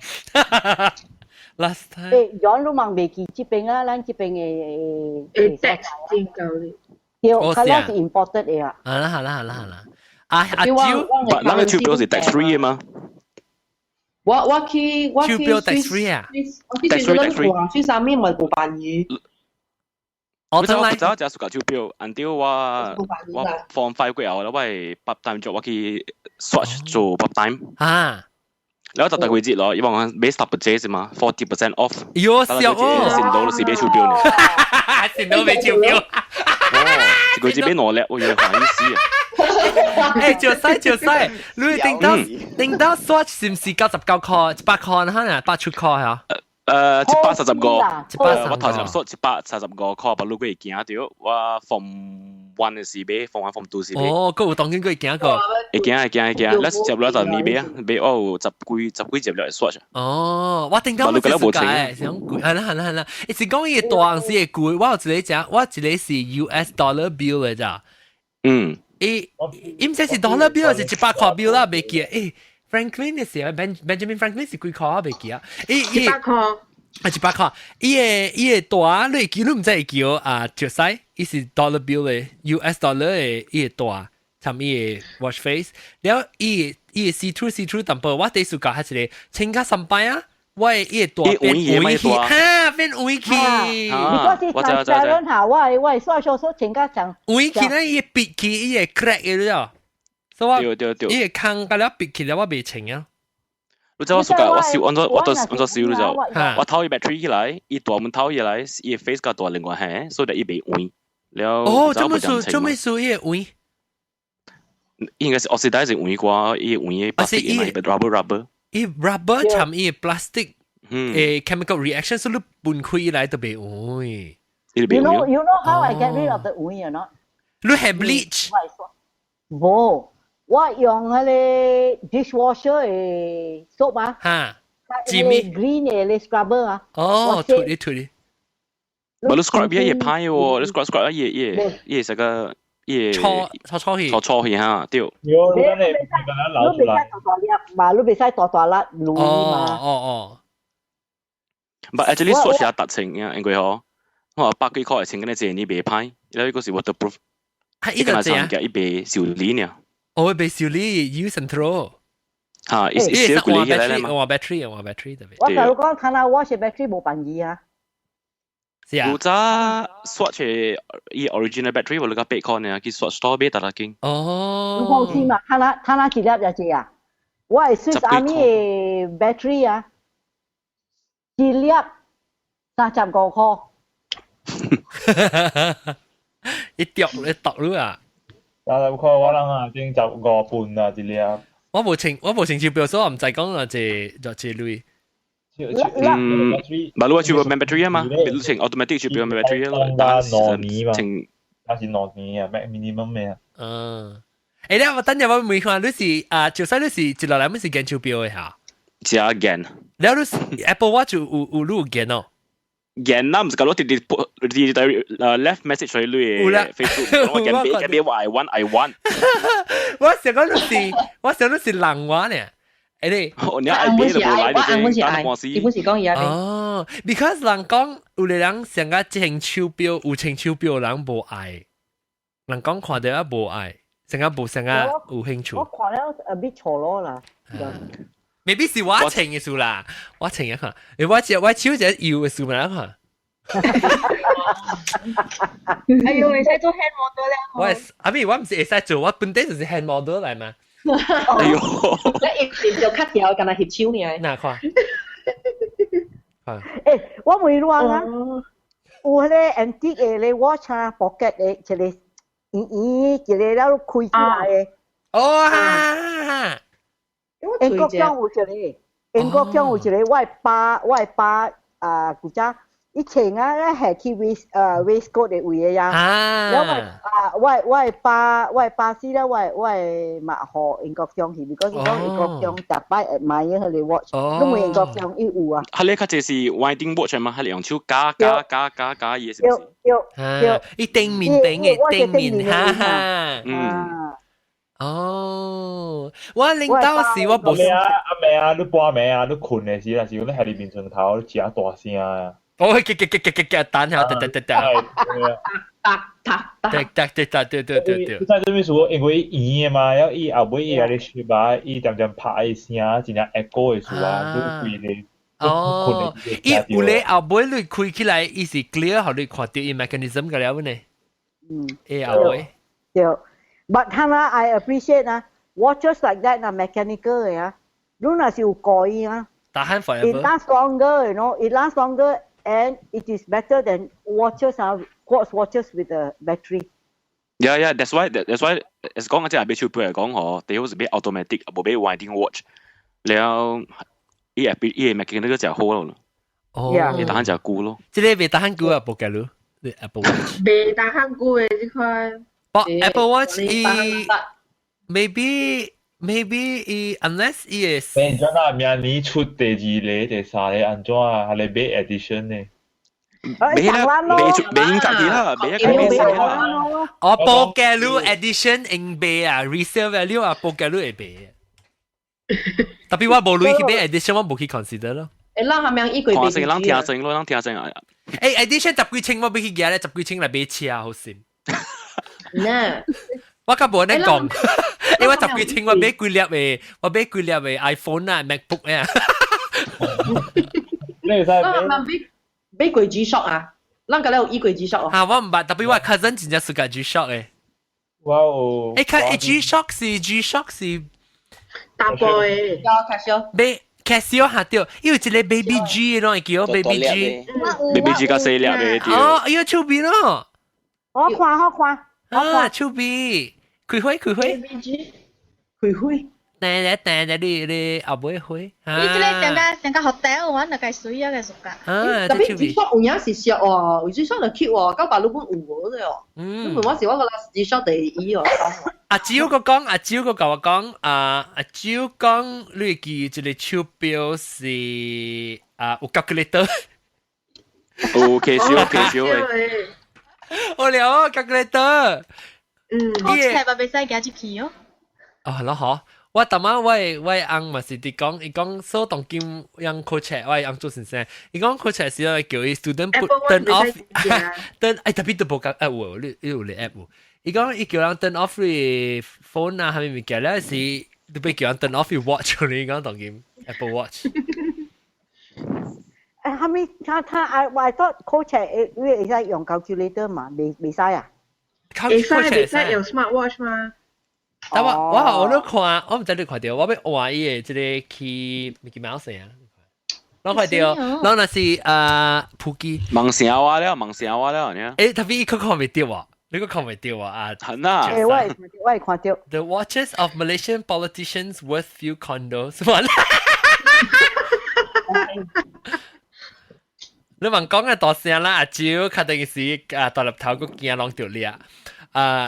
Last time， John 都問未記這邊啊，咱這邊嘅 tax 真高啲。要，佢那是 imported 嘅啊。好啦。阿蕉，咱嘅手錶是 tax free 嘅嘛？我去手錶 tax free 啊？tax free。去上面咪冇辦語。我就只手錶，until 我 form 5過後，我係 part time job，我去 swatch 做 part time。แล้วตัดกุยจิเหรออีบอกว่า base top purchase 嘛 40% off 喲笑哦10刀是俾手錶呢10刀俾手錶กุยจิ俾我叻我以為反意思啊誒照曬你叮當 swatch 是唔是99塊100塊嚇8出塊嚇140個我頭先說140個塊把路佢行掉我 form 1嘅時俾 form 1 form 2時俾哦佢有當緊佢行過會行let's 接落就你俾啊俾我10幾接落嚟 swatch 哦我叮當我是世界想貴係啦你是講嘢大時嘅貴我有一個講我一個是 US dollar bill 嚟咋伊唔知是 dollar bill 還是100塊 bill 啦未記Franklin 嘅時候 Benjamin Franklin 是幾塊啊？未記啊？100塊。100塊。伊個大，你記都唔知會叫啊？著曬，伊是 dollar bill 嘅 US dollar 嘅伊個大，參伊個 watch face。然後伊個 see through 淡薄，我第一次教係一個千加3倍啊！我伊個大變烏氣，哈變烏氣。如果是 transparent 下，我所以千加上烏氣咧，伊個閉氣，伊個 crack 嘅了。對，伊個坑隔了別起來，我未清啊。你知我暑假我燒按咗燒你就，我偷伊 battery 起來，伊大門偷起來，伊 face 個大另外係，所以就伊被換。哦，做咩數伊個換？應該是我是第一隻換過，伊換嘅 plastic 嘅 rubber。伊 rubber 參伊 plastic 誒 chemical reaction，所以你搬開以來都被換。You know how I get rid of the 換or not？你係 bleach？冇。我用嗰個 dishwasher 嘅 soap 啊，嚇，green 嘅 scrubber 啊，哦，脱你，冇你 scrub 嘢派喎，你 scrub 嘢成個嘢搓去嚇，對。你攞出來，嘛，你未使大粒滷嘛。哦。But actually 說是特情嘅，應該嗬，我100幾塊錢嘅呢隻你未派，因為嗰時 waterproof，係呢個隻啊，一杯小李呢。我被修理 use and throw 嚇，一小管理嘅咧嘛。我 battery 特別。我就講睇下 watch battery 冇辦意啊。是啊。古早 swatch 伊 original battery 我哋個8塊呢，佢 swatch store 俾大家經。哦。放心嘛，睇下幾粒就知啊。我係 Swiss Army 嘅 battery 啊，一粒35塊。一掉你讀咗啊？30塊我諗下已經15半啦，一粒。我冇情手錶，所以我唔知講啊，這類。馬路手錶 battery 啊嘛，情 automatic 手錶 battery 咯，但係情，但是6年啊 ，max minimum 咩啊？誒，你我等陣我問看，你是啊，就算你是一落來，乜是揀手錶嘅嚇？是啊，揀。然後你是 Apple Watch 有揀哦。Gen 啦，唔是講攞啲left message 去你 Facebook， 我揀俾我 I want。我想講你是人話呢，誒你愛俾就冇來嘅，基本是講嘢。哦 ，because 人講有個人成個穿手錶，有穿手錶人無愛，人講看到啊無愛，成個有興趣。我看了a bit 錯咯啦。未必是我穿嘅數啦，我穿一下，我手只要嘅數咪一下。哎呦，你使做 hand model 咧？我唔是會使做，我本身就是 hand model 嚟嘛。哎呦，你一就 cut 掉，干那翕手呢？哪看？誒，我問你話啊，有嗰個 antique 嘅 watch 啊 ，pocket 嘅一個一個了開出來嘅。哦哈！英國腔有一個，我係爸啊，古早以前啊，咧係去waistcoat 嘅位啊，因為我巴士咧，我嘛學英國上去，because 講英國上特擺買嘢佢哋 watch，都冇英國上一有啊。佢呢個就是 winding watch 嘛，係用手加嘢先。有，一定面哈哈。哦，我領導時我冇。阿妹啊，你半暝啊，你困嘅時啦，是講你喺你面床頭，你食大聲啊。哦，等下，對。在這邊說，因為伊嘅嘛，要伊後尾伊嚟出吧，伊點拍嘅聲，真係 echo 嘅數啊，都貴咧。哦，伊有咧後尾你開起來，伊是 clear，後你看到伊 mechanism 嘅了呢。誒後尾。對 ，but 係I appreciate 啊 ，watches like that 啊 mechanical 嘅啊，如果係有改啊。tahan forever. It lasts longer, you know. It lasts longer, and it is better than watches, quartz watches with a battery. Yeah. That's why. 講即係俾小輩嚟講，嗬，啲好似俾 automatic， 冇俾 winding watch。แล้ว依係 mechanical 就好咯。哦，你tahan就固咯。即係未tahan固啊，部機咯，你 Apple Watch。未tahan固嘅呢塊。Apple Watch maybe unless is 變咗啦，明年出第二例、第三例，安怎啊？係你買 edition 呢？買啦，買應該嘅啦，買一個買先啦。我報嘅路 edition 應買啊 ，resale value 啊，報嘅路會買。特別我冇路去買 edition，我冇去 consider 咯。誒，嗱，係咪依句？看成人聽聲咯，人聽聲啊！誒 edition 十幾千我俾佢嘅咧，十幾千嚟買車好先。呢？我根本咧講。因為十幾千我買幾粒嘅 iPhone 啊 MacBook 啊，你使買貴 G-Shock 啊？啷個咧有依貴 G-Shock 啊？我唔捌，特別我 cousin 真係是個 G-Shock 嘅。哇哦！看 G-Shock 是大波嘅，有 Casio 下掉，因為一個 Baby G 咯，叫 Baby G。Baby G 加四粒嘅。哦，要出邊咯。我看。啊，出邊。開會，開會，你後尾會。你這個成個 hotel 玩得計水啊，計熟噶。啊，特別G-Shock 有影是石喎，G-Shock 就 cute 喎，900日本有嗰啲哦。因為我是我個 G-Shock 第一哦。阿蕉個教我講，阿蕉講你記一個手錶是有 calculator。OK，誒。我了 calculator。我係咪俾曬幾隻皮哦？哦，係咯，嗬！我頭晚我翁嘛是啲講，伊講所當今樣 coach， 我翁做先生，伊講 coach 時候叫伊 student turn off，turn 特別都冇講喎，你有你 app 喎。伊講伊叫人 turn off 你 phone 啊，係咪物件咧？是特別叫人 turn off 你 watch 你講當今 Apple Watch。係咪I thought coach 因為用 calculator 嘛，未使啊？會使用 smart watch 嘛？但我都看，我唔知你看到，我要換伊個即個去 Mickey Mouse 啊，我看到，我那是普基。盲成話了，呢？誒，特別伊個看未到啊，你個看未到啊？很啊！我係看到。The watches of Malaysian politicians worth few condos。你問講嘅大聲啦，阿蕉確定是大粒頭個驚浪掉裂大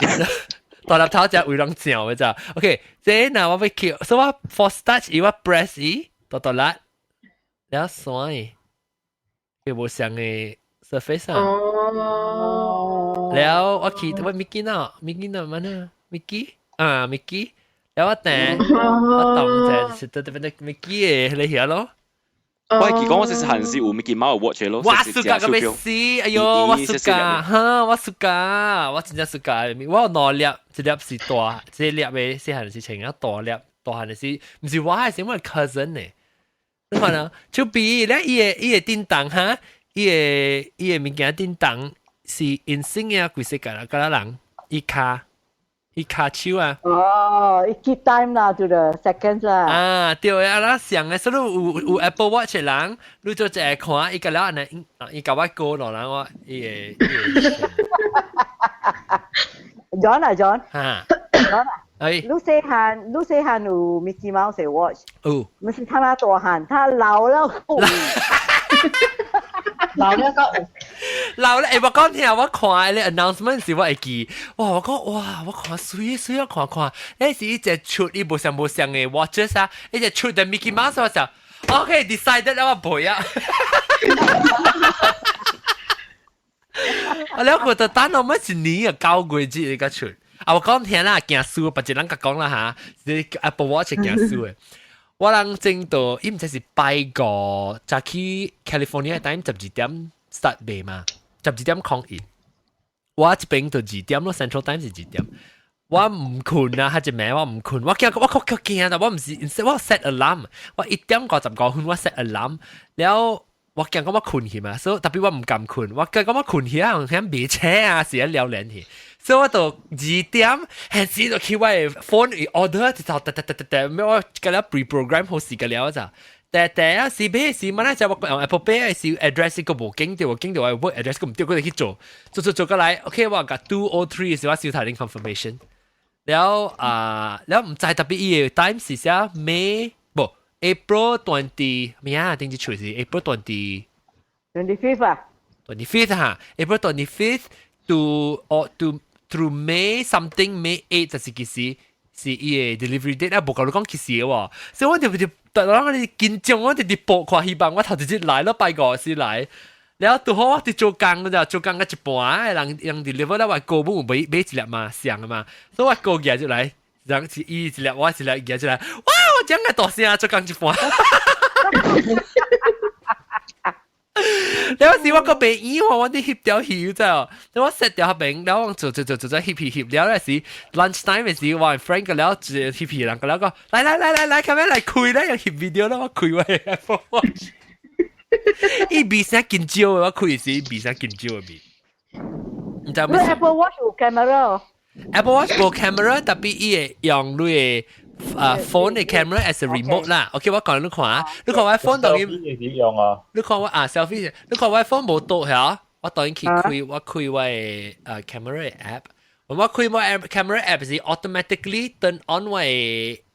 粒頭就會浪照嘅咋 ？OK， 即嗱我要叫，所以我 for start 要 press 伊大粒，แล้วสวย佢冇上嘅 surface 啊。แล้ว我คิดว่ามิกกี้น่ะมันน่ะมิกกี้แล้วว่าแต่我當就係特別มิกกี้嘅你曉咯。我係講我實係是有 Mickey Mouse watch 咯，我 suka 個咩事？哎呦，我 suka 哈，我 suka， 我真係 suka。我兩粒，一粒是大，一粒嘅細漢是情啊，大粒，大漢嘅是，唔是我係我 cousin 呢。你看啊，就比咧，伊個叮當哈，伊個物件叮當是 instinct 啊，幾世界啦，個人伊卡手啊。哦，伊 keep time 啦，to the seconds 啦。啊，對啊，啦上嘅，所以有 Apple Watch 嘅人，你做只看，伊個了呢，伊甲我過咯，然後伊個。John。哈。John。你細漢有 Mickey Mouse 嘅 watch。哦。唔是他大漢，他老了。老了個老咧，我講聽我看咧 announcement 時我會記，哇！我講哇，我看水我看看，嗰時一隻出一無相嘅 watches 啊，一隻出嘅 Mickey Mouse 我就 OK decided 我背啊。我了覺得單我乜一年啊交過節你個出，我講聽啦，件書，別人甲講啦嚇，你 Apple Watch 件書嘅。我人正到，伊唔知是拜個，就去 California time 12點 start 賣嘛，12點抗疫。我這邊到2點咯 ，Central time 是2點。我唔困啊，下一暝我唔困，我驚啊！我唔是，我 set alarm， 我1點59分我 set alarm， แล้ว我驚我困去嘛，所以特別我唔敢困，我驚我困去啊，好像別車啊，是一撩人去。所以我到2點，陣時就去我嘅 phone order 就咩我嗰啲 pre-program 好時嘅了咋，但啊是咩是乜咧？就我用 Apple Pay 是 address 個冇經掉，我經掉我 work address 個唔掉，嗰度去做過來 ，OK 我個203時我小睇啲 confirmation， แล้ว唔知特別嘢 time 是寫 May 唔 April 20咩啊？定住隨時 April 25啊 25嚇 April 25 to through May something May 8就是其實是伊個 delivery date 啊，無講你講其實喎，所以我哋特朗我哋緊張，我哋報看希望我頭直來咯，拜個時來，然後到好我哋做工嘅咋，做工嘅一半，人 deliver 咧話個本買一粒嘛，上嘅嘛，所以我個嘢就來，人是伊一粒，我一粒，嘢就來，哇！我講嘅大聲啊，做工一半。แล้วสิว่าก็เป็นอีหัววันที่ฮิปเดียวหิวจ้ะแล้วว่าเสร็จเดียวเป็นแล้วจะฮิปแล้วแล้วสิ lunch time เป็นสิว่า friend กันแล้วจะฮิปหลังกันแล้วก็ไล่คำว่าไล่คุยได้ยังฮิปวิดีโอแล้วว่าคุยไว้ Apple Watch อีบีสักกินเจียวว่าคุยสิบีสักกินเจียวบีจะไม่ Apple Watch 有 camera Apple Watch 冇 camera แต่ปีอี用ด้วยphone 嘅 camera as a remote 啦 ，OK 我講你看我 phone 當然，你看我selfie， 你看我 phone 冇到嚇，我當然去開我camera app， 我開我 camera app 是 automatically turn on 我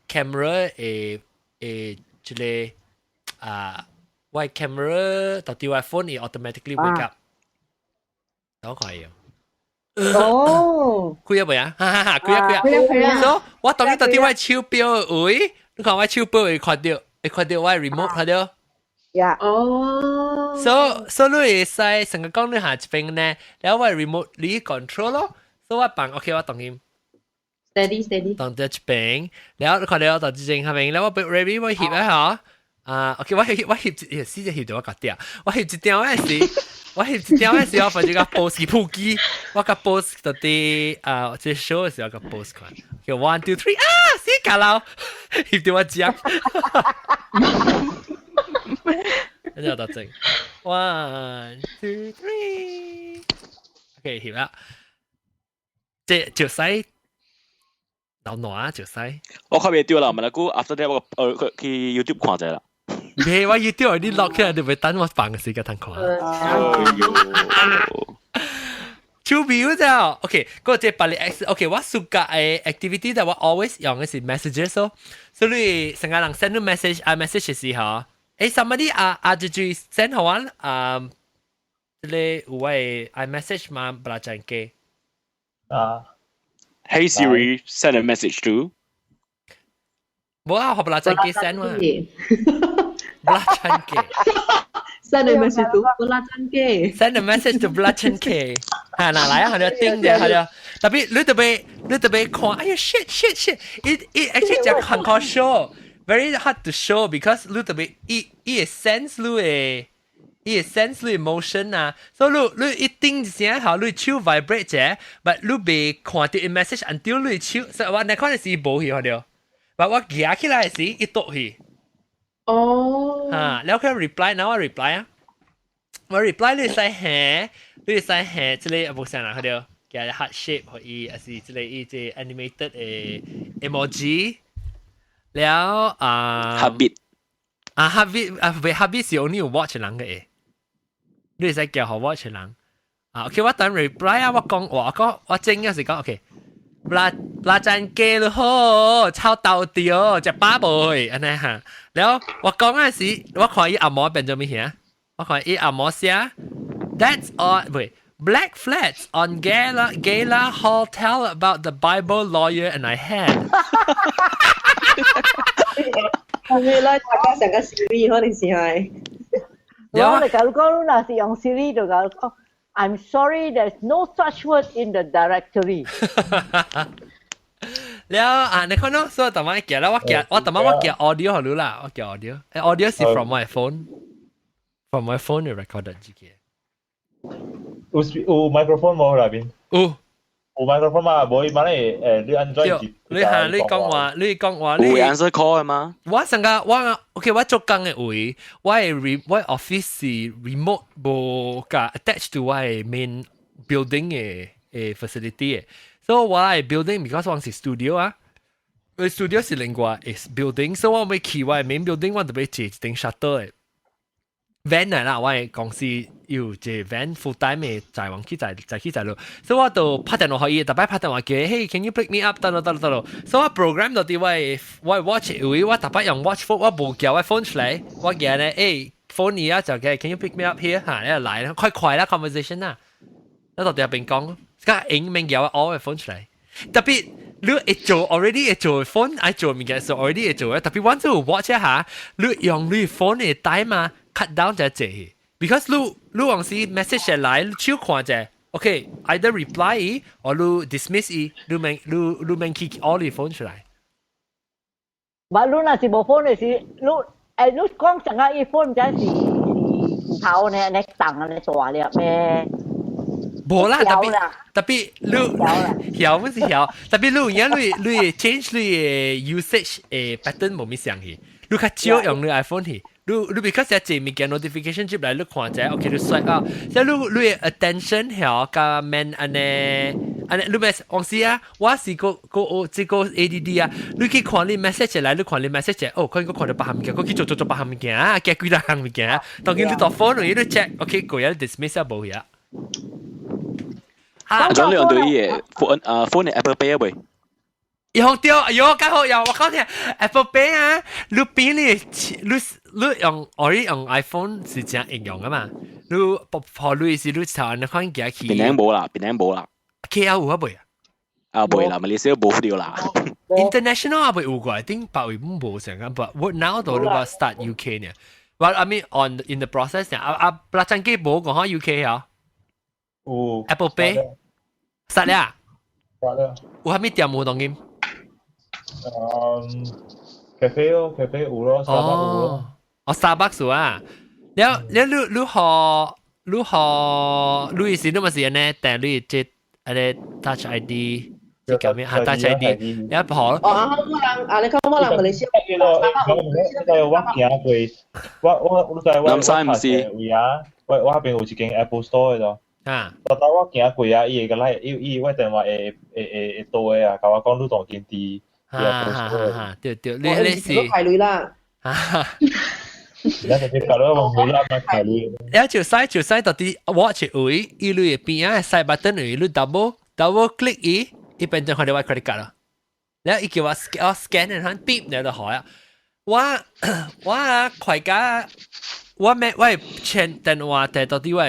camera 即係我 camera 到底我 phone 係 automatically wake up， 好快嘅。哦，開咗未啊？開啊！所以我當你到底我手錶位，你看我手錶會看到我 remote 看到。呀，哦。所以你會使成個講你下一邊呢，然後我 remote 你 control 咯，所以我幫 OK 我當佢 steady 當咗一邊，然後你看到到之前下邊，然後我 ready 我翕啊嚇，OK 我翕試隻翕到我隔啲啊，我翕一條嗰陣時。我翕一條嘅時候，反正個 post 去鋪機，我個 post 到啲即係 show 嘅時候個 post 看，叫 1 2 3啊，死架佬，翕到我講，跟住我就整 1 2 3，OK 翕啦，即係就使老暖啊，就使。我看未掉啦，咪啦，估 after that 我去 YouTube 看者啦。你我 YouTube 啲 lock 起來，你咪等我辦嘅時間等看。超表咋 ？OK， 嗰隻百里 X，OK， 我暑假嘅 activity 但我 always 用嘅是 messages 咯，所以成個人 send 個 message 嘅時候，somebody 就 send 好玩你有位 iMessage 嘛，不拉真嘅。Hey Siri, send a message to。冇啊，學不拉真嘅 send 嘛。Belacan K. Send a message to Belacan K. Send a message to Belacan K. 係嗱嚟啊，係你叮嘅係啊，特別你特別看，哎呀 shit. It actually 就很khó show, very hard to show because 你特別it sense 你sense 你 emotion 啊，所以你一叮一聲後，你手 vibrate 啫，but 你未看到 message until 你手，所以我你看係冇去係了，但我夾起來時一倒去。哦，แล้วแค่ reply นะว่า reply อ่ะว่า reply 你ใส่แห่即係冇成啦佢哋嘅 heart shape 可以係即係อี即係 animated emoji แล้วhabit habit 是 only watch 人嘅你ใส่叫好 watch 人OK 我等 reply 啊我正嘅時講 OKปลาจันเกลโหชาวเต่าเตียวจะป้าบ่อยอันนั้นฮะแล้วว่า講嗰陣時我看伊阿嬤變咗咩嘢我我看伊阿摩寫 That's on wait Black flats on Gala Hall tell about the Bible lawyer and I had 後面咧大家成個 Siri 可能是係我哋講那是用 Siri 就講 I'm sorry there's no such word in the directory แล้ว你看咯所以特晚嘅啦我特晚我嘅 audio 好啦我嘅 audio 是 from my phone you recorded 自己有 microphone 冇入邊有 microphone 嘛冇伊嘛咧你 Android 你講話你有 answer call 嘅嘛我成個我做工嘅位我 office 是 remote 冇㗎 attached to 我 main building 嘅facility 嘅所以我 building because 我是 studio 啊我 studio 是另外 is building 所以我咪去我 main building 我特別借一頂 shuttle 嘅van 嚟啦，我公司有隻 van full time 嘅載往去載路，所以我就拍電話可以，特別拍電話叫，Hey can you pick me up？得咯，所以我 program 到啲我 watch 我特別用 watch phone， 我冇叫我 phone 出嚟，我叫咧phone 你啊就嘅 Can you pick me up here？ 嚇，你嚟啦，快啦 conversation 啦，我到第入邊講，家影名叫我 all phone 出嚟，特別。你做 already 做 phone， 做物件就 already 做嘅，特別我做 watch 一下，你用你 phone 嘅 time 啊 cut down 就係，because 你往時 message 嚟，你手看者 ，OK，either reply 或你 dismiss 你免去 all 你 phone 出嚟。話你那是冇 phone 嘅時，你講成個 phone 真係頭呢，你等你做了咩？冇啦，特別你曉唔是曉，特別你而家你 change 你嘅 usage pattern 冇咩相去，你較少用你 iPhone 去，你 because 一隻物件 notification 接嚟，你看者 OK 你 swipe out，即係你嘅 attention 曉加 man 安尼，你咪往時啊，我是個 ADD 啊，你去看你 message 嚟，你看你 message 佢應該看到8項物件，佢去做8項物件啊，加幾多項物件啊，當然你到 phone 你 check OK 過咗 dismiss 啊冇嘢。John 用對嘢 phone 嘅 Apple Pay 未？用掉，剛好有我講聽 Apple Pay 啊，你邊你用用 iPhone 是這樣應用㗎嘛？你破你是你查你看幾去？邊冇啦，KL 有啊未啊？未啦，馬來西亞冇掉啦。International 啊未有過，I think 百位冇成咁，but what now 到你話 start UK 呢？Well I mean in the process 呢，不拉真機冇講開 UK 啊？Apple Pay 實咧？有係咩店冇當今？cafe 有咯，Starbucks 有咯。Starbucks 啊！你意思你咪是呢？但你即係 Touch ID 即叫咩？Touch ID 你好。你講我人馬來西亞。南山唔是。我嗰邊有一間 Apple Store 嘅啫。但我行過啊，伊個來，伊我電話會到嘅啊，甲我講你當見啲。對，你是排隊啦。然後就使到啲 watch 位，伊類邊啊，side button 位，你 double click 伊變成佢哋話 credit card 啦。然後伊叫我 scan 然後 beep 你就好呀。我快家我前電話帶到啲我。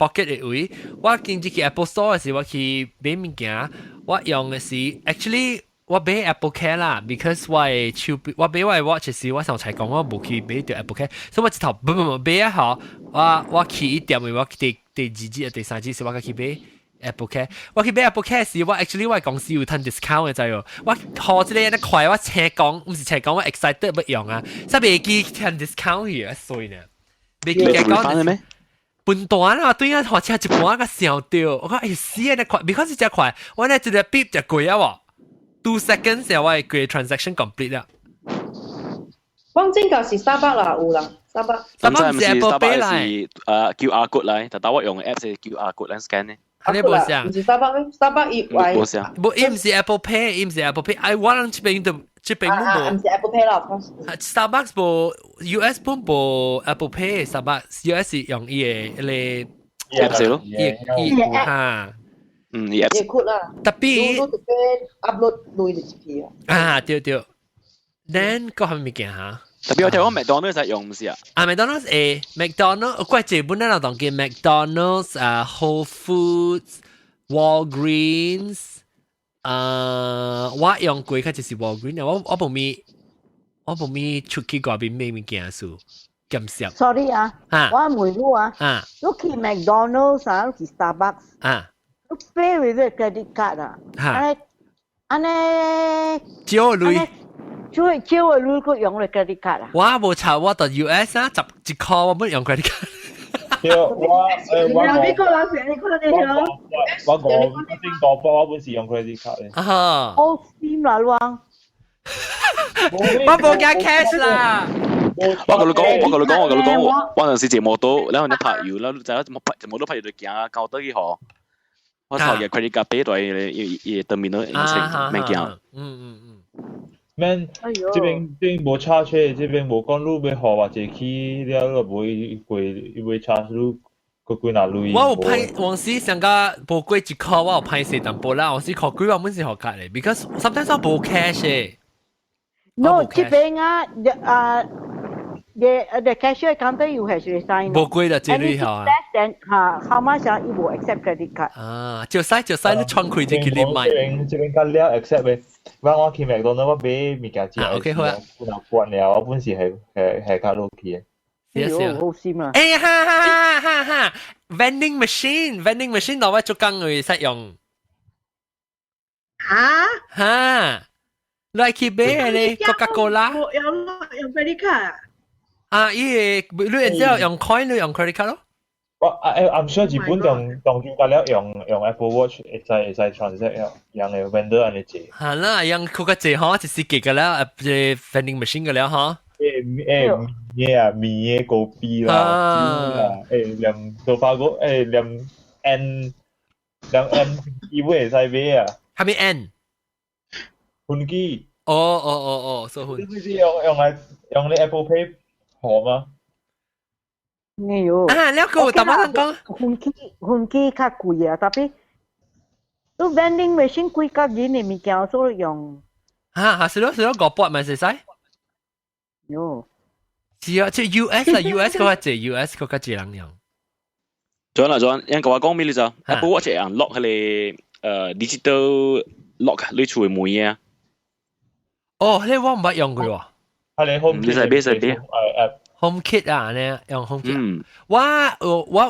pocket 嘅位，我經濟去 Apple Store 嘅時，我去買物件，我用嘅是 actually 我買 Apple Care 啦 ，because 我買我 watch 嘅時，我上才講我冇去買到 Apple Care，所以我直頭唔買啊嚇，我去一點嘅，我第二支第三支時我去買 Apple Care， 我去買 Apple Care 時，我 actually 我公司有攤 discount 嘅就係，我學即係快，我請講唔是請講我 excited 不用啊，所以未記攤 discount 嘅，所以呢，未記嘅講咩？笨蛋啦，對啊，學車一半個笑掉，我講死啊！你快 ，because 只快，我呢直接 beep 就貴啊喎，2 seconds 就我嘅 transaction complete 啦。我正教是Starbucks啦，有啦，Starbucks 唔是 Apple Pay 啦，QR code 嚟，但我用嘅 app 係 QR code 嚟 scan 呢。你冇上？唔是 Starbucks 咩 ？Starbucks 以為冇上。唔是 Apple Pay， 唔是 Apple Pay， 我諗這邊冇。唔是 Apple Pay 啦 ，Starbucks 冇 US 本冇 Apple Pay，Starbucks US 用伊嘅 app 咯，嚇，伊 app ，code 啦。特別 upload 累就 GP 啊，對，then 嗰係物件嚇特別我聽講麥當勞實用唔是啊？啊，McDonald's McDonald's 貴這本來當嘅 McDonald's Whole Foods、Walgreens 我用過嘅就是 Walgreens，我冇咪出去嗰邊買物件數，咁少。Sorry 啊，我問你啊，你去 McDonald's 啊，你去 Starbucks 啊，你 pay with the credit card 啊，安尼招累。招個女佢用你 credit card 啊？我冇查，我到 US 啊，10塊我冇用 credit card。我呢個老師，你覺得點樣？我新加坡我本是用 credit card 嘅。啊，好閃啦，汪！我冇加 cash 啦。我同你講，我陣時節目到，然後你拍完啦，就節目都拍完就行搞得幾好。我頭日 credit card 俾對嘢對面都應承咩行。man，這邊冇差車，這邊冇講路要學或者去了個會差路個幾哪路。我有派往時上個無過一塊，我有派四淡薄啦。往時考幾萬蚊是學卡嚟 ，because sometimes 我冇 cash 嘅。No， 這邊the cashier counter you have to sign。冇貴啦，這裡嚇。less than how much you will accept credit card。啊，就使你創開只佢哋買。這邊隔了 accept 嘅。我去麥當勞我俾物件錢，OK 好啊。關了，我本是係卡路去嘅。係好閃啊！哎哈 ，vending machine 攞嚟做工嘅使用。哈，來去買咧 Coca-Cola。用 credit card。啊，你之後用 coin 你用 credit card 咯。I'm sure 日本當中隔了用 Apple Watch 會使 transact 用嘅 vendor 安尼做。係啦，用嗰個字嗬，就是幾個啦，vending machine 嘅啦嗬。米嘅個 B 啦，兩做法個兩 N 伊會使買啊。係咪 N？ 換機。哦，所以換。你是用你 Apple Pay 好嗎？沒有。啊，了個大媽講。換機較貴啊，但係你 vending machine 貴較緊嘅物件所以用。是咯，500咪使使。有。是啊，即係 US 啦 ，US 嗰個字 US 嗰個字人用。仲有個話講咩咧就 Apple Watch 係 unlock 佢哋digital lock 你除門嘢。哦，你我唔捌用佢喎。係你 home 你使俾。HomeKit 啊，呢用 HomeKit。我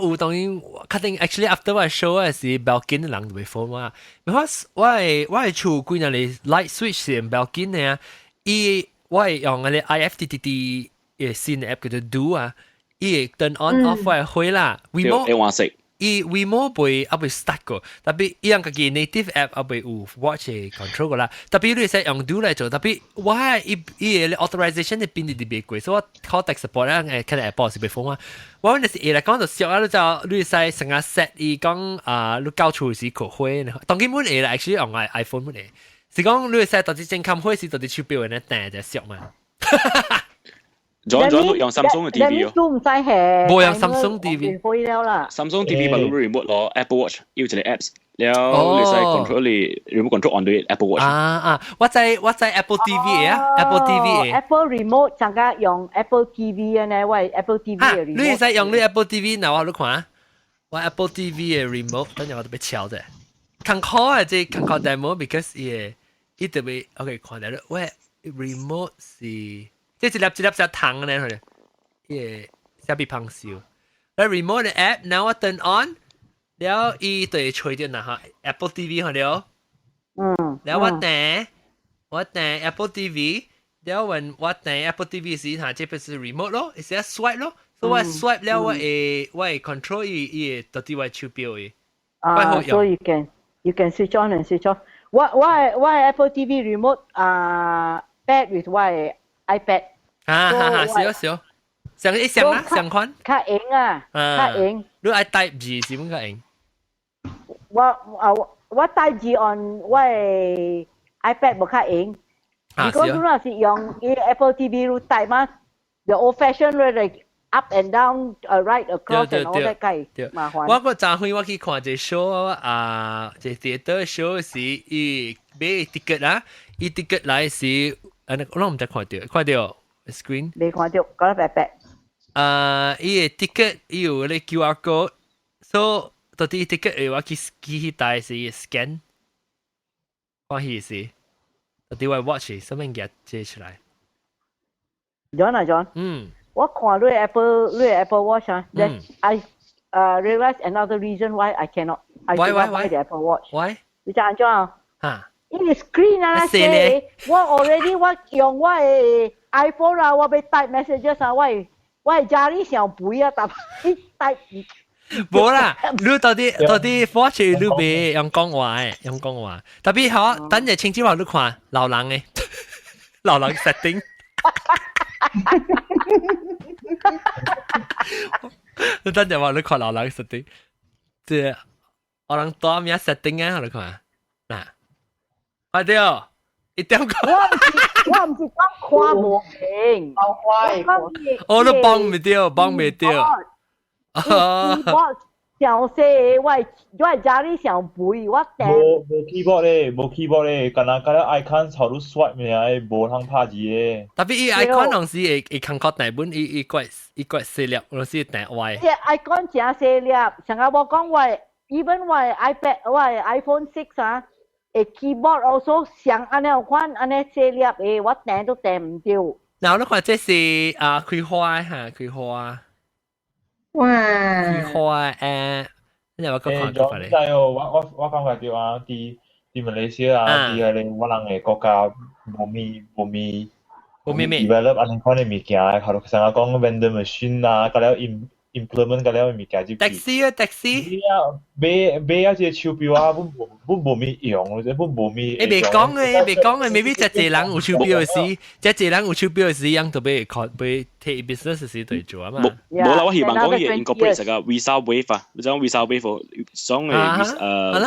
有當然確定 actually after 我 show 嘅是 Belkin 人會放我，because 我係厝幾年嚟 light switch 是用 Belkin 嘅啊，我係用嗰啲 IFTTT 嘅新 app 叫做 Do 啊，伊 turn on off 我係開啦 ，remote 伊 remote 會會 start 個，特別伊樣個嘅 native app 會有 watch control 個啦，特別你使用 Do 嚟做，特別我係伊嘅 authorization 係變得特別貴，所以我 call tech support 咧誒，睇 Apple 是被封啊，我嗰陣時嚟講就少啊，你就你使成日 set 伊講你交出時可開，當然本嚟啦 ，actually 用 iPhone 本嚟，是講你使到底正襟開時到底手錶嘅訂就少嘛。仲用 Samsung 嘅 TV 咯，都唔使係。冇用 Samsung TV。開了啦。Samsung TV 咪攞 remote 攞 Apple Watch 要一個 apps，然後你使 control 你 remote control on 對 Apple Watch。我在 Apple TV 啊 ，Apple TV。Apple remote 陣間用 Apple TV 啊呢，喂 Apple TV 嘅 remote。你使用你 Apple TV 嗱，我你看，我 Apple TV 嘅 remote，等陣我都俾敲啫。看考啊，即係看考 demo，because 伊特別 OK 看到啦，喂 remote 是。即係一粒隻糖咧，佢哋小比胖少。แล้ว remote 嘅 app now 我 turn on，แล้ว伊對吹掉嗱嚇 Apple TV 佢哋แล้ว我訂 Apple TV，แล้ว我訂 Apple TV 時嚇，即係 remote 咯，係 swipe 咯，所以我 swipe แล้ว我係 control 伊到底我手錶嘅。所以you can switch on and switch off。我 Apple TV remote paired with 我 iPad。少，相款。較型啊，較型。你愛 Type G 是乜較型？我 Type G on 我 iPad 冇較型。如果你若是用 Apple TV 你 Type 嘛 ，the old fashion like up and down, right across and all that 計麻煩。我個昨天我去看隻 show 隻 theater show 時，伊買 ticket 啦，伊 ticket 來時，我唔知看到。screen。未看到，講得白白。伊個 ticket 伊有咧 QR code，so 到底 ticket 嘅話，佢帶是 scan， 關係是，到底我 watch 什麼嘢接出來？John 啊 John，我看你 Apple Watch 啊，that I realize another reason why I cannot buy the Apple Watch。Why？ 你知安怎啊？嚇，因為 screen 啊，我 already 我用我嘅 iPhone 啊，我俾 type messages 啊，我家裡上背啊，但係 type。冇啦，你到底 watch 你未用講話嘅，用講話。特別好，等陣清朝話你看老人嘅，老人 setting。你等陣話你看老人 setting， 即係我人多咩 setting 啊？你看嗱，快啲哦，一定講。我唔是講看無明，我都幫唔到，幫唔到。我上細我家裡上背，我冇 keyboard 咧，冇 keyboard 咧，干那干了 icon 炒到 swipe 咩啊，冇通拍字嘅。特別伊 icon 當時會感覺大本伊怪細粒，當時大歪。即 icon 真細粒，上個我講話 ，even 我 iPad 我 iPhone 6啊，keyboard also 像安尼款安尼細粒嘅，我訂都訂唔到。然後你看這是開花嚇，開花。哇！開花你有冇講看法咧？就係我感覺到啊，啲馬來西亞啊，啲係你我人嘅國家冇咪 develop 安尼款嘅物件，後頭成日講 vending machine 啊，咁了 implement 咁了物件就。taxi 啊，買啊隻手錶啊，本冇咪用，本冇咪。你未講嘅，maybe 只隻人有手錶時，只隻人有手錶時，樣就俾俾 take business 時對做啊嘛。冇啦，我希望講嘢 incorporate 成個 Visa Wave 啊，你講 Visa Wave，講嘅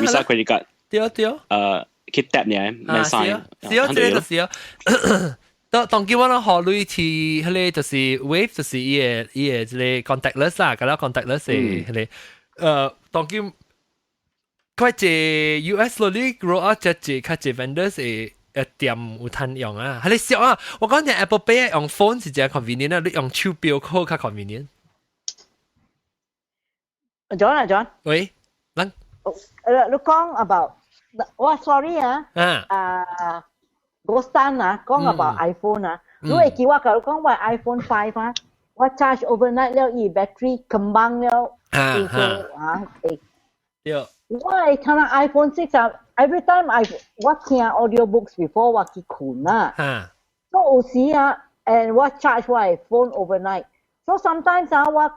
Visa credit card。對。去 tap 呢，唔使。是啊。當叫我哋考慮去嗰啲就是 wave 就是伊個即係 contactless 啦，咁啦 contactless 係嗰啲當叫佢隻 US 嗰啲 grow up 隻佢隻 vendors 係店有攤用啊，係你笑啊！我講隻 Apple Pay 用 phone 是真 convenient 啊，你用手錶好較 convenient。John，喂，你講 about 我 sorry 啊Gostan 啊，講 about iPhone 啊，如果叫我講話 iPhone 5啊，我 charge overnight 了，伊 battery 可了，對。我係睇下 iPhone 6啊 ，every time 我聽 audiobooks before 我去困啊，所以有時啊，and 我 charge 我係 phone overnight，so sometimes 啊我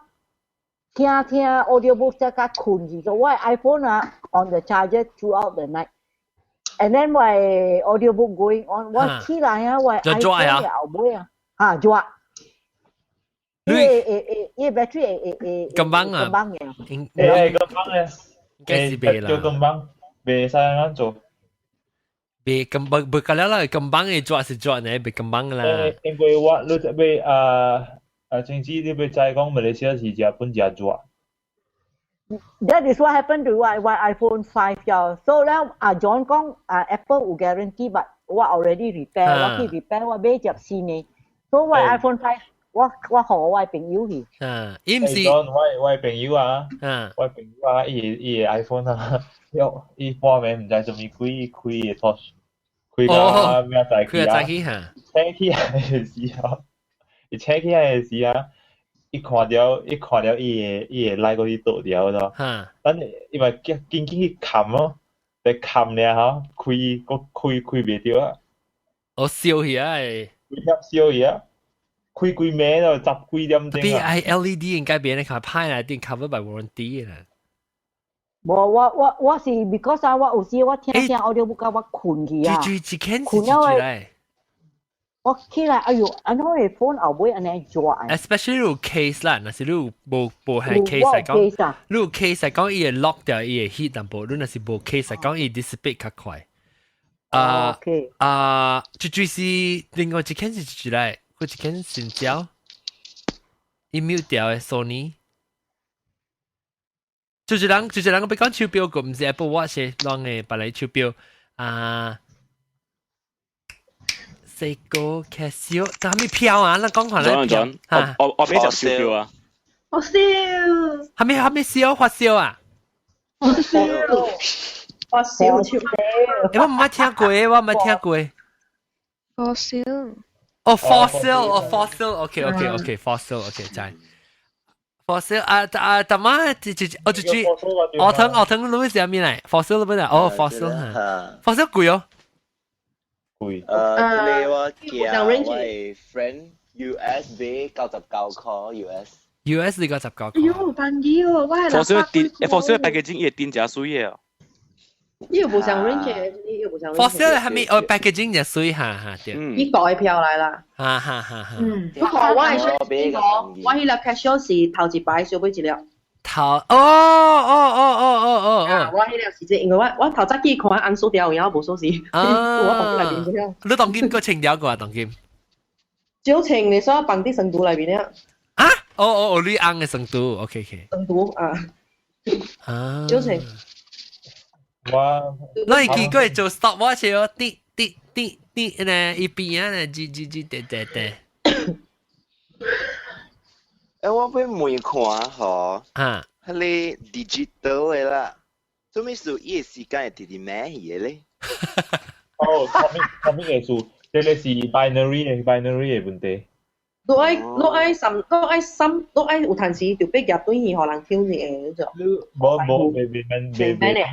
聽 audiobooks 再加困住，所以我係 iPhone 啊 on the charger throughout the night。And then my audiobook going on， 我起來啊，我 iPhone 嘅後尾啊，嚇抓，因為battery 咁棒嘅，咁棒嘅，應該是未啦，叫咁棒，未使咁做，未咁棒，不過啦，咁棒嘅抓是抓呢，未咁棒啦。因為我你被政治你被再講馬來西亞是日本隻抓。That is what happened to my iPhone 5 呀。So now John 講Apple 有 guarantee， but 我 already repair， 我去 repair 我買隻新嘅。So 我 iPhone 5我學我朋友去。伊唔是我朋友啊，我朋友啊，伊 iPhone 啊，伊半暝唔知做咩開嘅 touch， 開到咩大機啊？車起嘅時候，伊車起嘅時啊。一看到伊會拉過去倒掉咯，等因為緊去冚咯，你冚咧嚇，開袂掉啊！我燒去啊！開燒去啊！開幾暝咯，10幾點鐘啊 ！LED 應該別人卡派啦，定 cover by warranty 啦。我是 because 啊，我有時我聽 audiobook 我困去啊，困咗。我起來，哎呦，安嗰個 phone 後尾安尼抓。especially 你有 case 啦，若是你有無係 case 嚟講，你有 case 嚟講，伊會 lock 掉，伊會 hit 淡薄。你若是無 case 嚟講，伊 dissipate 較快。就是另外一件是一來，嗰一件新招，伊 mute 掉嘅 Sony。就是人我別講手錶個，唔是 Apple Watch 嘅，啷個別來手錶 Seiko Casio，但係咪票啊？你講下咧票啊？我俾隻小票啊！好笑，係咪燒發燒啊？好笑，發燒超。我唔係聽過，我唔係聽過。fossil。哦 fossil，OK，fossil，OK，就係 fossil 但係我就知，我聽 Louis 入面嚟 fossil 邊嚟？哦 fossil 貴哦。貴。這裡我叫我係 friend US 俾99塊 US。US 你99塊。哎呦，辦機喎，我係fossil packaging 也定價水嘅。又不像 range， 又不像 fossil 係咪packaging 就水哈對。一個嘅票嚟啦。哈。不過我係想講，我迄粒 casio 是頭一擺小買一粒。我迄粒是即，因為我頭早去看按數條，然後無鎖匙，我放喺內邊咗。你當今個清掉過啊？當今？少清你所放啲成都內邊咧。啊？你按嘅成都 ，OK。成都啊。少清。我係見過做 stopwatch 哦，滴呢，一邊啊，滴。我俾問看嗬，係你 digital 嘅啦，做咩數依個時間係啲咩嘢咧？哦，後面嘅數，這個是 binary 嘅問題。你愛有陣時就俾夾對去，可能挑你誒咗。冇，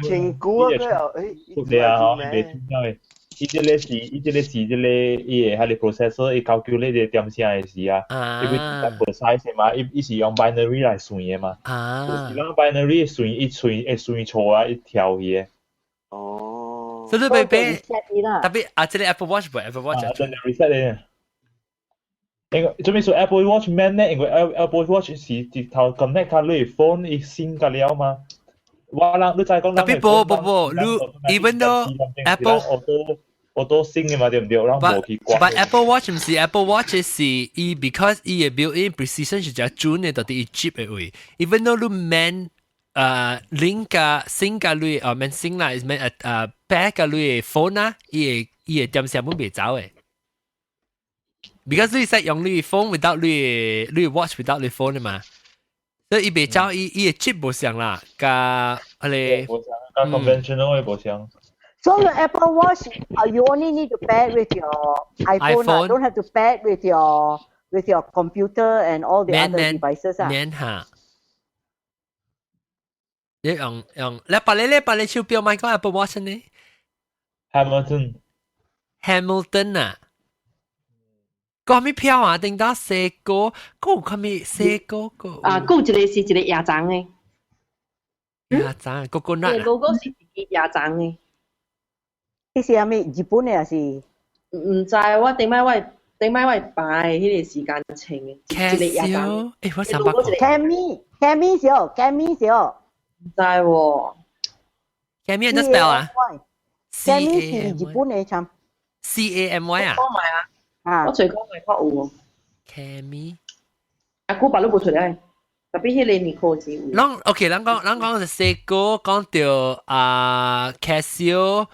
情估啊佢又對啊，未聽到嘅。伊這個是伊係佢哋 processor 伊 calculate 嘅點聲嘅事啊，因為佢 precise 嘛，伊是用 binary 來算嘅嘛。是用 binary 算一算錯啊，一條嘢。哦。所以你俾特別這個 Apple Watch 唔 Apple Watch 真係 reset 嘅。因為做咩說 Apple Watch man 咧？因為 Apple Watch 是直頭 connect 佢你 phone 伊先㗎了嘛。我諗你再講。特別不，你 even though Apple 我都升嘅嘛，對唔對？讓冇去關。But Apple Watch 唔是 Apple Watch 是because 伊嘅 built-in precision 是只準嘅，到底伊 chip 嘅位。Even though 你 man link 個 sync 個你man sync 啦 is man pair 個你嘅 phone 啦，伊嘅點聲本未走嘅。Because 你使用你 phone without 你 watch without 你 phone 嘛，所以伊未走，伊嘅 chip 冇上啦，加冇上，conventional 嘅冇上。So the Apple Watch, you only need to pair it with your iPhone. Don't have to pair it with your computer and all the other devices. 免嚇，你用，你把你手錶買個 Apple Watch 呢 ？Hamilton 啊，個咩票啊？定到四個，個佢咪四個個？啊，個一個是一個亞長嘅，亞長個個嗱，個是一個亞長嘅。呢是係咪日本嘅還是？唔知我頂擺我擺迄個時間程嘅，一個亞長。誒，我想把 Cammy 少。唔知喎。Cammy 係 spell 啊 ？Cammy 是日本嘅參。CAMY 啊？我最講係確有喎。Cammy。阿姑把都冇出嚟，特別迄個年科字。咱 OK， 咱講是四個講到Casio。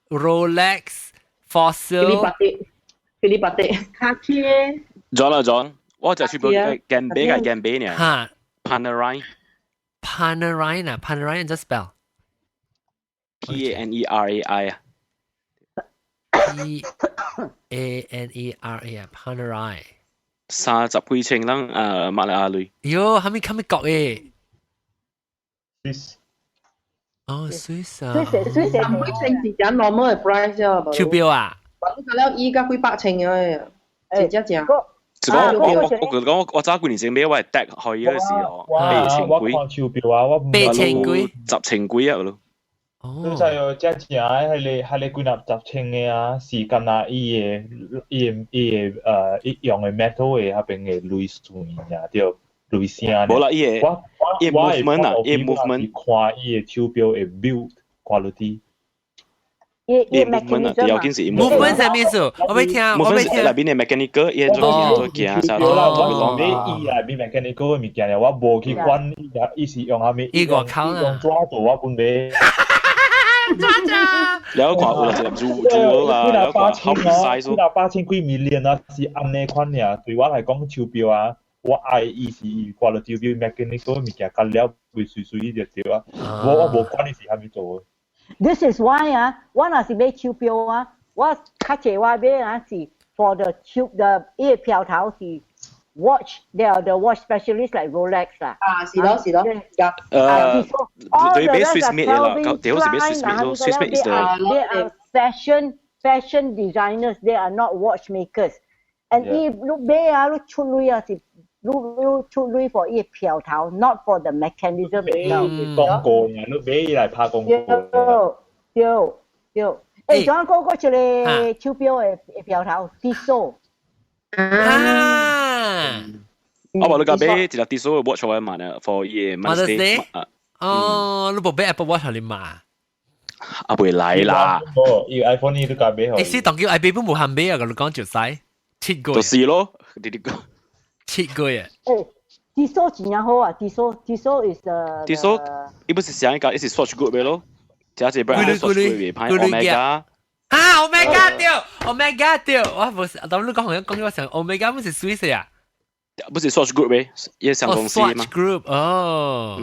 Rolex, Fossil, Philippe Cartier。John，我就全部鏡比呢。嚇 ，Panerai 啊 ，Panerai 怎 spell？ Panerai 啊。Panerai 啊 ，Panerai。30幾千人馬來亞類。喲，係咪國嘅？哦，Swiss 啊，Swiss 每程是講 normal 嘅 price 啫，手錶啊，揾到了依家幾百千嘅，直接講。我早幾年前買我係 deck 去嗰時候，8千幾，8千幾，10千幾啊咯。你就要只正係你歸納10千嘅啊，時間啊，伊用嘅 metal 嘅下邊嘅類算啊，對。類聲啊，冇啦，伊個 movement 啊，伊 movement 看伊個手錶嘅 build quality，伊 movement 啊，條件是 movement 係咩意思？我未聽，movement 係裏邊嘅 mechanical，伊做件啥？我你伊啊，邊 mechanical 嘅物件啊，我冇去管伊是用下咩，伊個靠啦，用抓到我本俾。แล้วกว่า我就做啦，แล้วกว่า好比赛數，8,000幾 million 啊，是按呢款呀。對我嚟講，手錶啊，我愛意是掛了手錶 mechanic 所有物件，隔了會隨隨意就對啊。我無管你是係咪做。This is why 啊，我若是買手錶啊，我較濟我買啊是 for the tube the 伊個錶頭是 watch they are the watch specialist like Rolex 啦。是咯是咯。對比 Swiss made 啦，屌是比 Swiss made 咯 ，Swiss made is the they are fashion designers they are not watchmakers and 伊你買啊你出類啊是你出類 for 伊個錶頭 not for the mechanism itself。廣告呀，你買嚟拍廣告。對。誒，仲有嗰個一個手錶嘅錶頭 Tissot。我話你架俾一隻 Tissot watch 我買啊 ，for 伊 Mother's Day。哦，你部俾 Apple Watch 你買？啊，袂嚟啦。伊 iPhone 你都架俾佢。你是當叫 iPhone 冇限俾啊？你講就使7個。就是咯，你哋講7個月。誒 ，Tissot 真係好啊 ！Tissot is the Tissot，伊不是上一家，伊是 Swatch Group 嘅咯。只隻 brand Swatch Group 派 Omega。Omega 掉 ，Omega 掉，我不是，當你講好像講我想 Omega 不是 Swiss 啊？不是 Swatch Group 咩？也上公司嘛。Swatch Group 哦。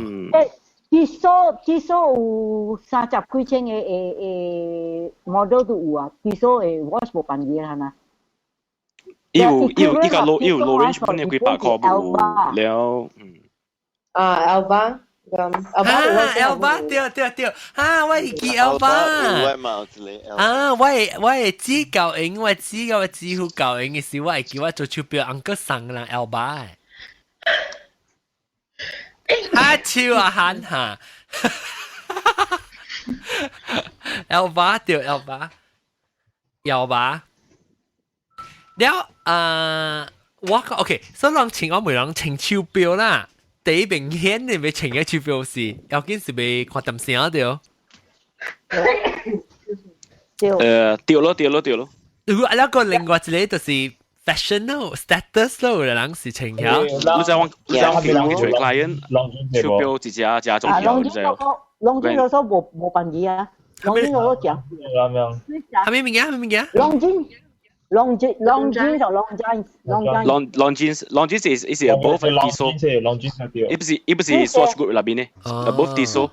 Tissot 有30幾千嘅model 都有啊 ，Tissot 嘅 watch 冇辦嘢係嘛？依個 low range 本嚟幾百塊冇了。Alba。Alba 對，我記 Alba。我指教英，我指教指乎教英嘅時，我叫我做手錶 Uncle 送啦 Alba。超啊喊下 ，Alba 對 Alba，了我 OK， 所以人請我每人請手錶啦。第一明顯你咪請嘅手錶是，要緊是咪看點聲對？對咯。如果那個另外一個就是 fashion 咯 ，status 咯，人是請嘅。你知我做 client， 手錶一隻中條，你知哦。龍金有時候冇辦嘢啊，龍金有時講。係咪物件？Long jeans or long jeans is above Tissot。伊不是 Swatch Group 那邊呢 ？above Tissot。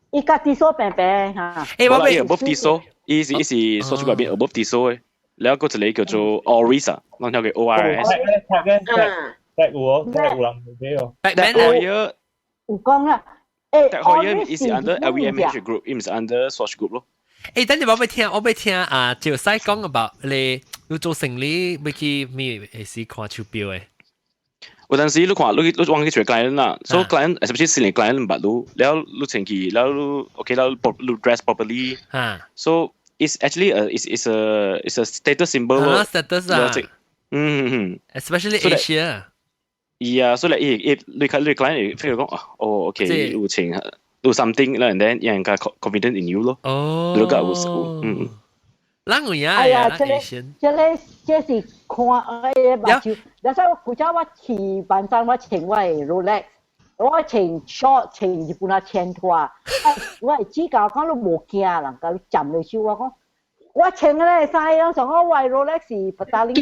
伊家 Tissot 平平嚇。above Tissot，伊是 Swatch Group 那邊 above Tissot 嘅。แล้วก็一個叫做 Oris 啊，我聽叫 ORS。Tag 有人買哦。Tag Heuer。有講啦。Tag Heuer is under LVMH Group， 伊唔是 under Swatch Group 咯。等陣我要聽啊，趙西講 about 你做生意要去咩是看手錶嘅。有陣時你看你往去做 client 啦，所以 client especially senior client 唔捌你，แล้ว你前期แล้ว OK แล้ว你 dress properly， so it's actually it's a status symbol。status 啊。especially Asia。Yeah， 所以你 client 譬如講OK 有請。do something 啦 ，and then 人家 confident in you 咯。哦。如果人有呀，哎呀，這是看目睭。有時候古早我去辦山，我穿我嘅 Rolex， 我穿 short， 穿日本啊穿拖。我係指教講你冇驚人家站你手，我講我穿嘅咧曬啊，上我為 Rolex 是不打理。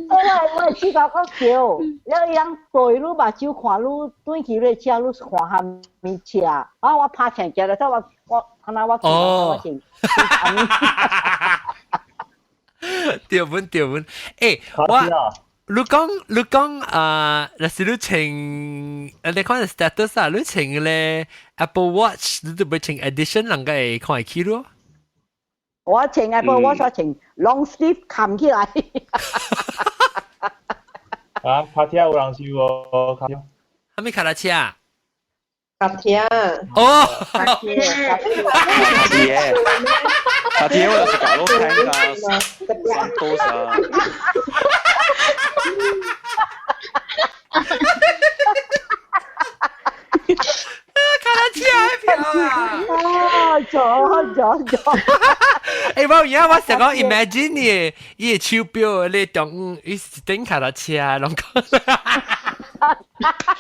我指教講叫，你樣對你目睭看你轉去你車，你看下面車，啊我拍成隻啦，所以我看下我見我見。調本，誒，你講那是你請，你看 status 啊，你請咧 Apple Watch， 你都唔請 edition， 人家會看起咯。我穿 Apple Watch， 我穿 long sleeve 冚起來。啊，卡貼有人收喎，卡貼。係咪卡拉車啊？卡貼。哦。卡貼我是搞到聽㗎，Santos啊。卡拉車係票啊！咗。我而家我成個 imagine 你手錶你中你頂卡拉車啊，啷個？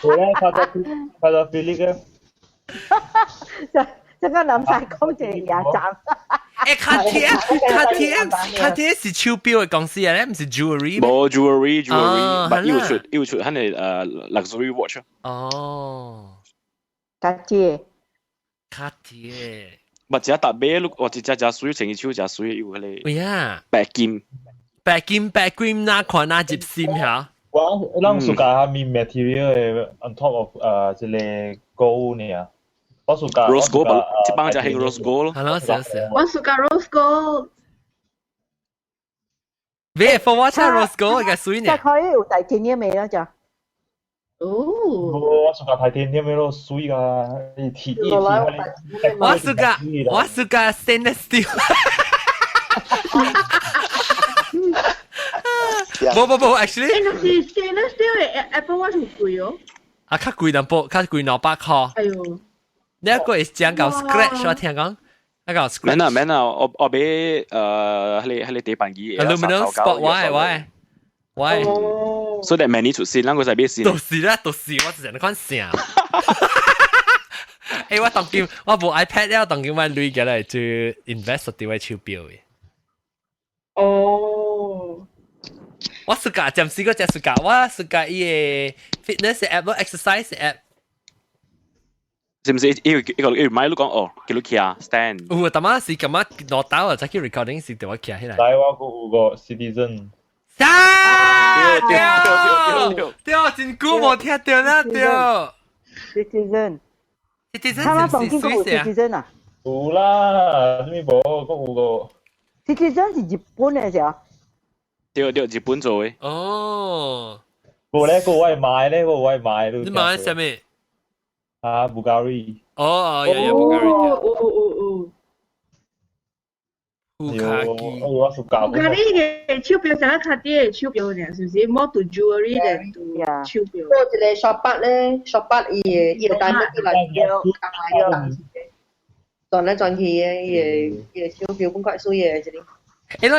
好啦，卡到 Philip 嘅。这个諗晒講住廿站。Cartier 是手錶嘅公司啊，咧唔是 jewelry 咩？冇 jewelry，但要出係你luxury watch 哦。Cartier。或者特別，或者只水成手只水要嗰啲白金那款那接線嚇。我讓暑假面 material on top of 即係 gold 呢？我暑假 rose gold 吧，一幫就係 rose gold 咯。係咯，係。我暑假 rose gold。咩 for what rose gold 嘅水呢？即係佢有第幾年未啦就？我暑假睇天天咩咯，水噶，鐵。我暑假 stainless steel。冇 ，actually。stainless steel 嘅 Apple Watch 好貴哦。啊，較貴淡薄，較貴200塊。哎呦！你一個係講到 scratch， 我聽講，一個 scratch。免啊，我俾喺你地板機。Aluminum spot why？所以你明年出線啦，我就俾線。到時，我成日看成。我當今我部 iPad 咧，當今我累嘅嚟就 invest 喺啲手錶嘅。哦。我暑假暫時個只暑假，我暑假伊個 fitness app、exercise app。是唔是？要買你講哦，叫你企啊 stand。有啊，但係是咁啊，攞到啊，再去 recording 時就我企起來。但係我有個 citizen。對，真久冇聽到啦，對。citizen 是水啊？啊？有啦，咩冇？我有個 citizen 是日本嘅啫。對，日本做嘅。哦。個咧，個位買咧，個位買都。你買什麼？啊，Bulgari。哦，有 Bulgari。Bulgari 嘅手錶成日Cartier嘅手錶呢，是唔是？more to jewelry than to 手錶。我一個 shopback 咧 ，shopback 伊個帶乜啲嚟轉來轉去嘅，伊個手錶本塊水嘅，這裡。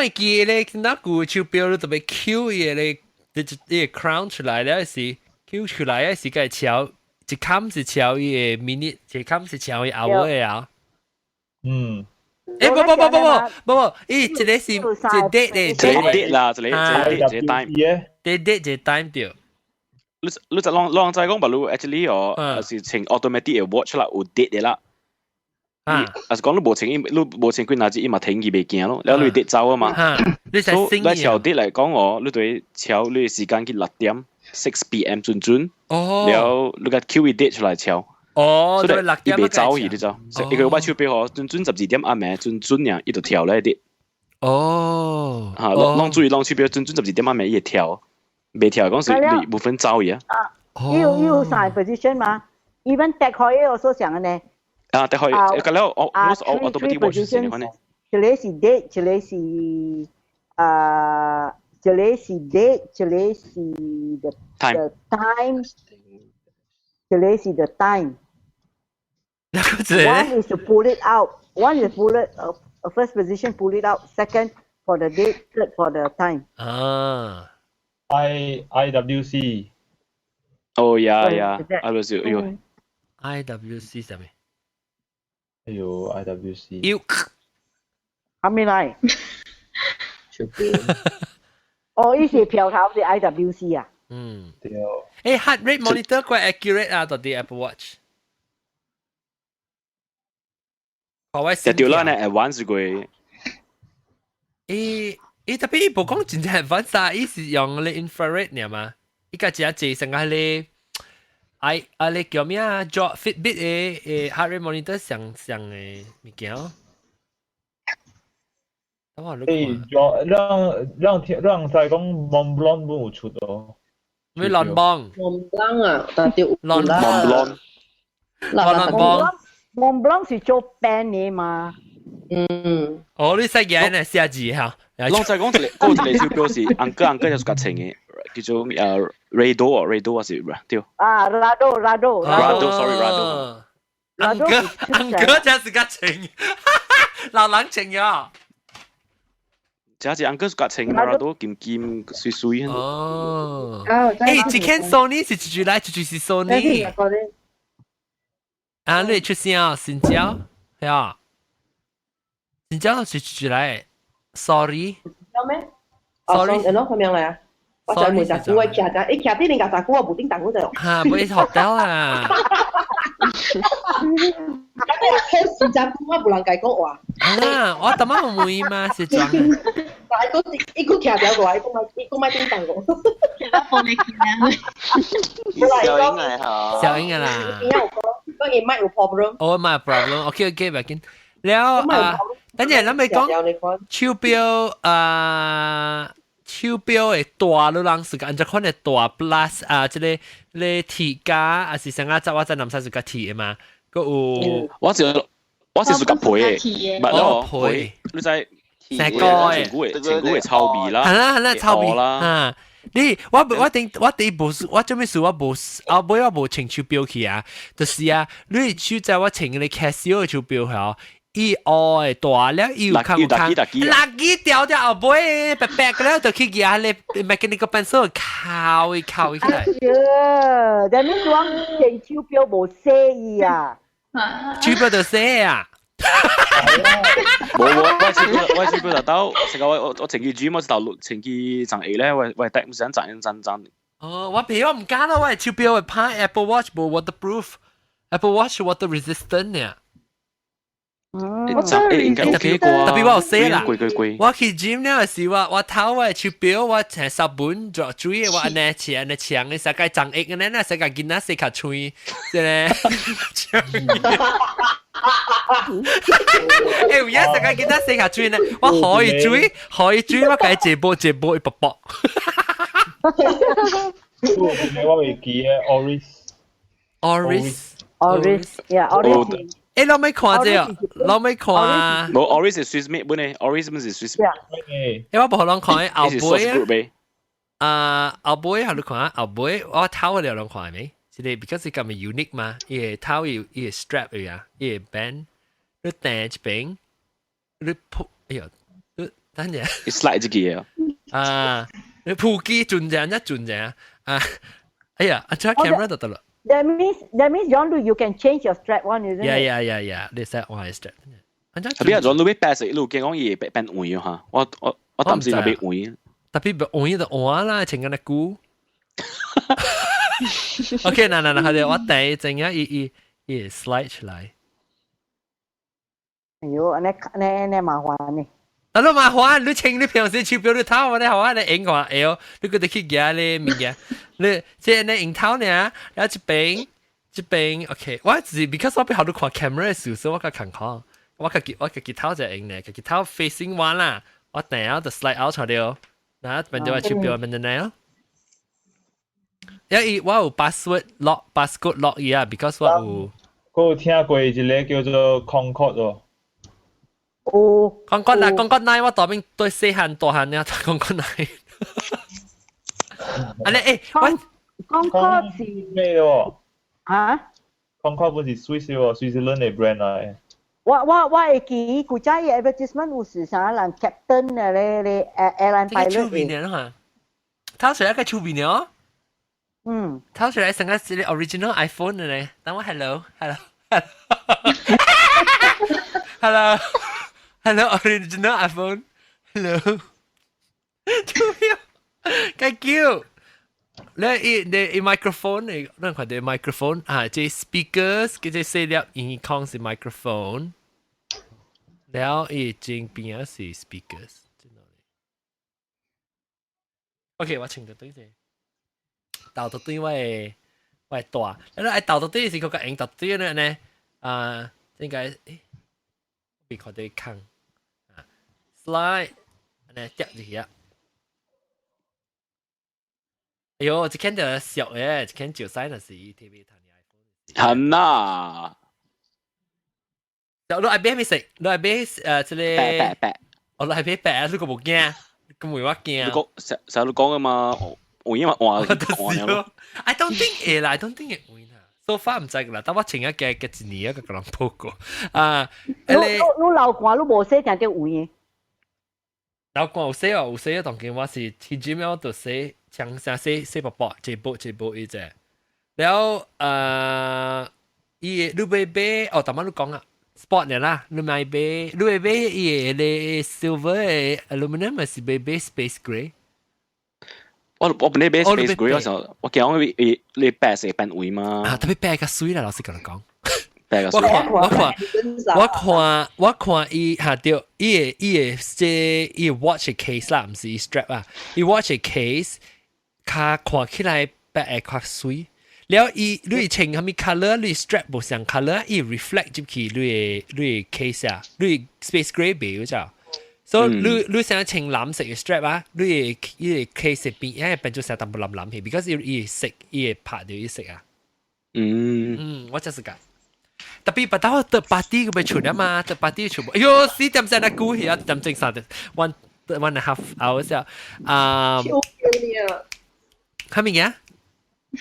你記咧，那個手錶咧特別 Q 嘅咧，你 crown 出來咧是 Q 出來咧是個超，一坎是超伊個 minute， 一坎是超伊 hour 嘅啊。嗯。不，一個是一 date 咧，一 date 啦，一 time，一 date 一 time 掉。你就浪仔講，不如 actually 哦，是請 automatic 嘅 watch 啦，有 date 嘅啦。啊，是講你無情佢拿住伊嘛停伊袂驚咯，然後你 date 走啊嘛。你就係你朝 date 嚟講哦，你對朝你時間去6點6 PM 準，然後你個 QE date 出嚟朝。哦，所以伊袂走伊就走，伊個我手錶吼準12點暗暝準呀，伊就跳咧啲。哦，嚇，攏注意攏手錶準12點暗暝伊會跳，袂跳講是你無分走伊啊。有晒 position 嘛 ？Even tech 可以also 講嘅呢。啊，tech 可以，咁咧我都冇 position 嘅呢。一個是 date， 一個是一個是 date， 一個是 the time， 一個是 the time。One is to pull it out. One is pull it. First position, pull it out. Second for the date. Third for the time. IWC. Oh yeah. IWC. IWC 什麼？IWC。還沒來。哦，呢是票頭是 IWC 啊。對。heart rate monitor quite accurate 啊，到啲 Apple Watch。就掉啦，你 advance 佢。特別你冇講真正 advance 啊，伊是用你 infrared 呢嘛？伊個只係成個你你叫咩啊？做 Fitbit 嘅heart rate monitor 上嘅物件。讓在講 Mont Blanc 冇出哦。咩 Mont Blanc 啊？但係 Mont Blanc。Mont Blanc 是做 band 嘅嘛？哦，你識嘢呢？寫字嚇。攏就講嗰個手錶是安哥就係情嘅，叫做Rado 啊是對。啊 Rado，sorry Rado。安哥就係情，老人情呀。就係安哥係情 ，Rado 劍水水。哦。之前 Sony 是出來，就是 Sony。啊，你出聲啊，新椒係啊，新椒是來，sorry。有咩？sorry，然後咁樣嚟啊？我再問下古位徛咋？你徛啲你夾咋古啊？冇叮當嗰度。嚇，冇學到啊！新加坡我冇人解講話。啊，我特麼唔會嘛，是裝。但係嗰一個徛掉個話，一個買叮當個。放你見啊！小英嚟嚇。小英啦。當然買有 problem。哦，買 problem。OK， 唔緊。แล้ว等陣諗你講超標超標嘅大路人是個按照看嘅大 plus 即係你鐵架還是上下執我真諗晒是個鐵嘅嘛？個有我是屬甲皮嘅，唔係咯皮，你知成個嘅情股嘅臭味啦，係啦臭味啦。你我第一部我做咩事我冇請超標去啊？就是啊，你就在我請你 Casio 超標係伊哦大了，伊有空垃圾掉掉後背白白嘅咧，就去夾你mechanical pencil 靠起來。呀，但係講前超標冇寫意啊，超標就寫啊。冇我超標就到，成個我前期主我頭前期賺 A 咧，喂第唔想賺。哦，我譬如我唔揀啦，我係超標係拍 Apple Watch 冇 waterproof，Apple Watch water resistant 呢。應該 OK 啩，特別我有寫啦，貴。我去 gym 呢時我頭我超標，我成十本做注意我安尼長嘅世界長 X 嘅呢，世界見到世界吹，即係有一世界見到世界吹呢，我可以追，我計一波一卜卜。我未記嘅 Oris。誒，老妹看啫，老妹看。冇 Oris 係 Swiss made 本嚟 ，Oris 唔係 Swiss made。因為我冇可能看後背啊，後背係你看後背，我頭你有人看未？即係 because 佢咁 unique 嘛，伊個頭伊個 strap 嚟啊，伊個 band，你彈一邊，你鋪，哎呦，你等陣。你 slide 自己啊，你鋪機轉正啊，哎呀，阿 camera 得啦。That means you can change your strap one, isn't it? Yeah. They said one strap. 特別係John 被白色，一路見講嘢變換啊嚇，我擔心佢被換。特別被換就換啦，情緊嘅股。OK， 嗱，係我第一陣一slide 出嚟。哎呦，你麻煩呢？啊，你麻煩，你請你平時超標你頭，你好啊，你影我，哎呦，你覺得去夾你物件，你即係你影頭呢，然後一邊 ，OK， 我自己 because 我邊好多看 camera 嘅時候，我個看看，我個頭就影呢，個頭 facing one 啦，我等下就 slide out 出掉，然後變咗超標變咗呢，因為我有 password lock 嘢 because 我有，我有聽過一個叫做 Concord 喎。哦，講我當面對細漢大漢呢，講奶。啊你喂，Concord 是咩喎？啊 ？Concord 本是 Switzerland 嘅 brand 嚟。我會記古仔嘅 advertisement 有時啥人 captain 嘅咧 airline pilot 出邊嘅嚇，睇出來一個出邊嘅。睇出來成個係 original iPhone 嘅咧。等我 hello original iPhone hello 做咩？cái kiểu là the microphone này nó phải the microphone cái speakers cái xe liệu in con是 microphone แล้ว正邊啊是 speakers OK 我請到對啫到到對我大แล้วไอ้到到對是嗰個影到對呢應該別看對坑slide 呢掉住去哎呦，這間就小誒，這間9歲那是 TV 睇 iPhone。係呐。就你係邊咪食？你係邊即係白。我係邊白，你個冇驚，咁冇話驚。你講成日都講㗎嘛，我因為我 I don't think 誒啦 ，I don't think 會啦。So far 唔知㗎啦，但我前一嘅一年一個咁樣報過啊。你流汗都冇寫定嘅會。流汗有寫啊，有寫當然我是 TGmail 度寫。長寫薄薄，一步一隻。แล้ว伊你买哦，頭先你講啊 ，sport 嚟啦，你買伊個 silver aluminum 還是買 space grey？我本嚟買 space grey 嗰時候，我驚你白色變位嘛。啊，特別白個水啦，老師同你講。我看伊下掉，伊個 watch case 啦，唔是 strap 啊，伊 watch case，佢看起來白個水。แล้ว你穿什麼 color 你 strap 不像 color 伊 reflect 進去你 case 啊你 space gray 表咋 so 你想穿藍色嘅 strap 啊你 case 邊變咗成淡薄藍去 because 伊色伊拍掉伊色啊我真係㗎tapi padahal third party 佢咪出啊嘛 third party 出哎呦死點先啊估呀點正常 one and a half hours 啊係咪嘅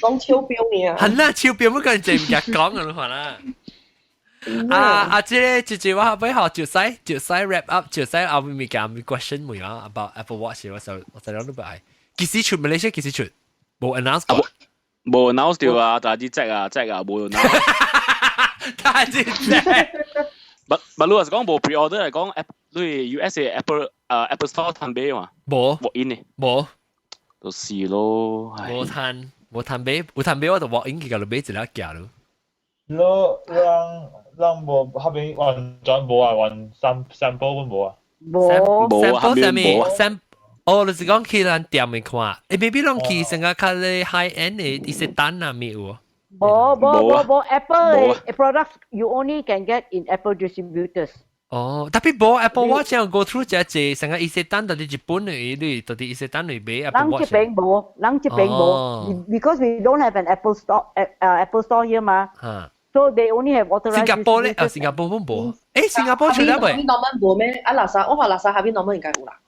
講超標呢？係啦，超標乜人淨唔日講嘅咯，啦。即我後尾學就使 wrap up， 就使後面咪講咪 question 冇啊 about Apple Watch 我就諗到係幾時出 Malaysia 幾時出冇 announce 過，冇 announce 掉啊，但係啲隻冇 announce，但係啲but 老實講冇 pre-order 嚟講，你 US 嘅 Apple Store 攤俾嘛？冇 walk in 嘅，冇，就是咯，冇攤。冇談俾我就 walk in 佢就俾一粒夾咯。讓冇後邊完全冇啊，完 sample 都冇啊。sample 上面 sample， 哦，你是講去人店嚟看，maybe 讓去成個較咧 high end 嘅一些單啊咩喎？冇 Apple product you only can get in Apple distributors。哦，特別冇 Apple Watch 樣 go through 只成個伊勢丹到啲日本嚟，你到啲伊勢丹嚟買 Apple Watch。冷接並冇 ，because we don't have an Apple store here 嘛。So they only have authorized。新加坡咧，新加坡冇。新加坡出嚟未？下邊攞冇咩？啊，垃圾，我話垃圾下邊攞冇應該有啦。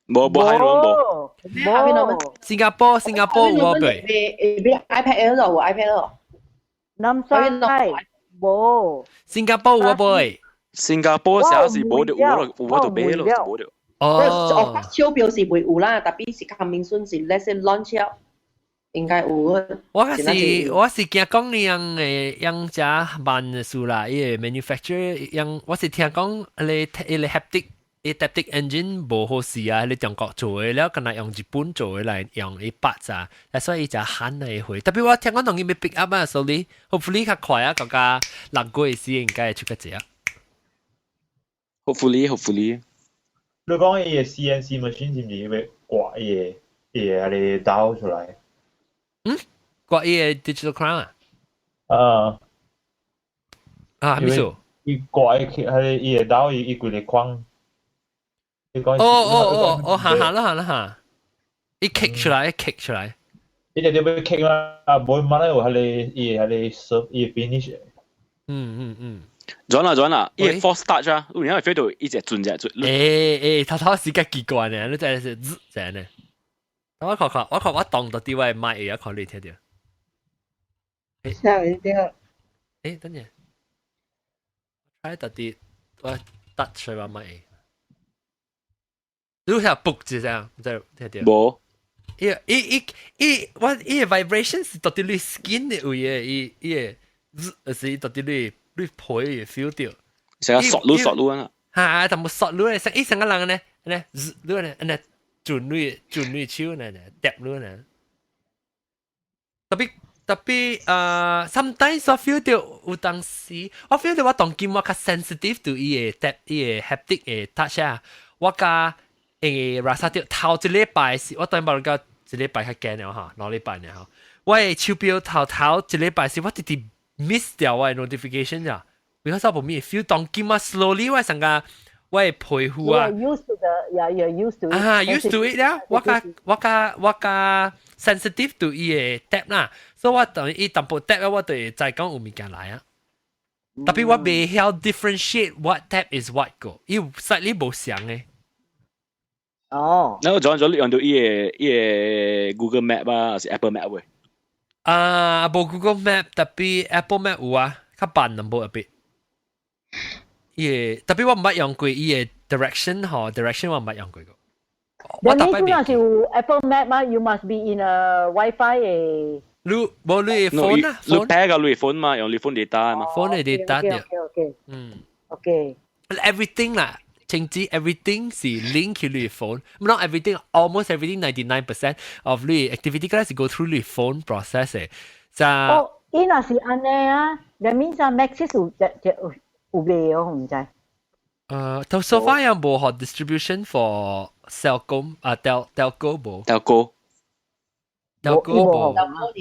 冇喺度冇。下邊攞冇。新加坡冇俾。俾 iPad 嗰度 ，iPad 嗰度。南山冇。新加坡冇俾。新加坡時候是冇條有條俾咯，冇條。我超標是會有啦，特別是 coming soon 是 let's say launch out 應該有。我是驚講你樣只慢數啦，因為 manufacturer 樣我是聽講你 haptic engine 冇好事啊，你中國做嘅，แล้ว可能用日本做嘅嚟用一百咋，所以就慳嚟回。特別我聽講同佢咪 pick up 啊，所以 hopefully 較快啊，個個6個月時應該出個隻啊。Hopefully。你講伊個 CNC machine 是唔是會掛伊個你刀出來？掛伊個 digital crown 啊？咩數？伊掛伊個刀伊幾個框？行啦，伊 kick 出來。伊就要 kick 啦，冇乜咧，伊serve 伊 finish。轉啦，伊 force start 啊，你因為飛到一隻轉。頭時間奇怪呢，你真係係呢。我看我當到啲位買嘢，看你聽到。嚇一跳。等陣，睇到啲我突出話買嘢。你睇 book 字聲，唔知聽到。冇。我vibration 是到啲你 skin 嘅位嘅，是到啲你配嘅 feel 到。成日索擼啊！嚇，但冇索擼咧，成個人咧擼咧，轉你手咧，揼擼咧。特別sometimes 我 feel 到有當時，我 feel 到我當今我較 sensitive to 伊個 tap 伊個 haptic 嘅 touch 啊，我較rasa 到頭一禮拜是，我當然冇講一禮拜較驚了嚇，2禮拜了嚇。我嘅手錶頭一禮拜是我直直 miss 掉我嘅 notification 咋，因為我冇咩 feel，當今我 slowly 我成個我嘅皮膚啊。You're used to it. used to it 啦，我較 sensitive to 伊個 tap 啦，所以我當伊淡薄 tap 我就再講有物件來啊。特別我未曉 differentiate what tap is what 個，伊slightly 無相嘅。哦。那我轉用到伊個 Google Map 啊，還是 Apple Map 喂？冇 Google Map， 特別 Apple Map 有啊，較慢淡薄一啲。特別我唔捌用過伊個 direction 我唔捌用過個。你如果是有 Apple Map 嘛，you must be in a Wi-Fi 冇你 phone 啊 ，phone แพ้กับ phone 嘛，用 phone data 嘛，phone 嘅 data 嘅，OK。everything 啦。甚至 everything 是 link 去你 phone，not everything almost everything 99% of 你 activity 嗰係 go through 你 phone process 嘅。就哦，依那是安尼啊 ，that means Maxis 有賣哦，唔知。到 so far 有冇學 distribution for Cellcom telco 冇？telco 冇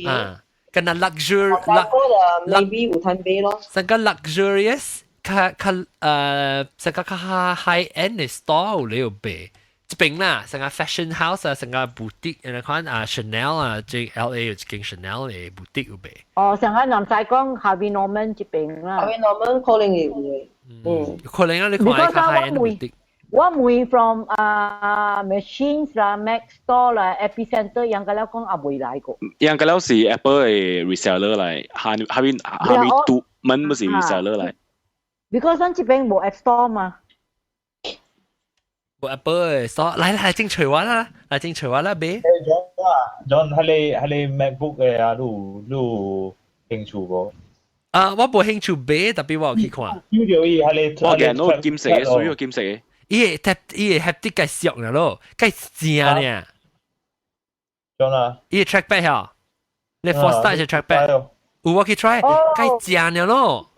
啊，跟住 maybe 有攤賣咯。成個 luxurious。較成個較 high end 嘅 store 你要賣，即邊啦，成個 fashion house 啊，成個 boutique，你看Chanel 啊，即 LA 有一間 Chanel 嘅 boutique 要賣。哦，成個南西講 Harvey Norman 即邊啦。Harvey Norman 可能會有。可能你看較 high end boutique。我買 from machines 啦、Mac Store 啦、Epicenter 樣嘅了講也未來過。樣嘅了是 Apple 嘅 reseller 嚟，Harvey 都門不是 reseller 嚟。Because 咱這邊冇 App Store 嘛，冇 Apple Store，來正隨我啦，來正隨我啦，俾。John，係你 MacBook 嘅啊，你有興趣無？我冇興趣買，特別我有去看。要係你，我見到金色嘅，屬於金色嘅。伊個 haptic 介俗啦咯，介正呢。John 啊，伊個 trackpad 嗬，你 Force Touch 嘅 trackpad。有我去 try， 介正了咯。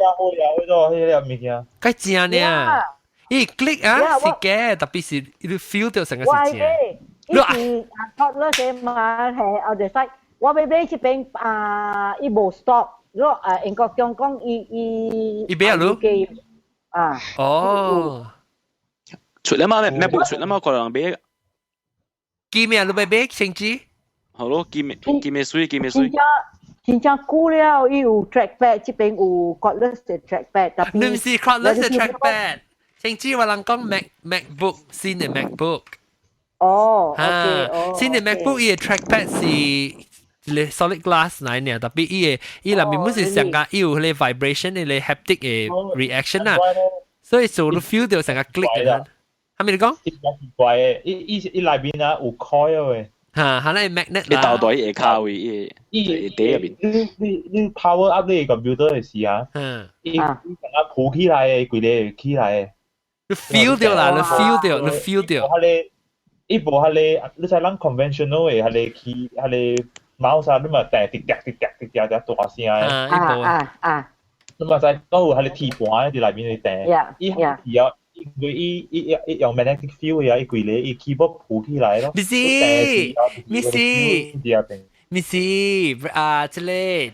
介正呢，伊 click 啊是嘅，特別是你 feel 到成個是正。你是學咗些嘛係我哋使，我俾這邊伊無 stop， 咯英國中講伊俾啊咯。啊。哦。出嚟嘛，MacBook 出嚟嘛，個人俾。幾咩你俾先知？好咯，幾咩水。真正久了，伊有 trackpad， 這邊有 cordless 嘅 trackpad， 特別唔是 cordless 嘅 trackpad， 甚至話人講 MacBook 新嘅 MacBook。哦，新嘅 MacBook 伊嘅 trackpad 是 solid glass 嚟呢，特別伊裏面唔是成個有迄個 vibration 嘅 haptic 嘅 reaction 啊，所以做到 feel 到成個 click 嘅。係咪你講？奇怪嘅，伊裏邊啊有 coil 嘅。嚇，係咧 magnet 啦。你倒袋嘢卡位，伊底入邊。你 power up 你 computer 嘅時啊，伊成個鋪起來嘅，佢哋起來嘅。你 feel 到啦，你 feel 到。係你，伊無係你使咱 conventional 嘅，係你 mouse 啊，你咪定滴大聲嘅。你咪使都係你鐵盤喺裏邊嚟定，伊有。伊用 magnetic field 嘅，伊攰咧，伊 keyboard 鋪起來咯。唔是，即係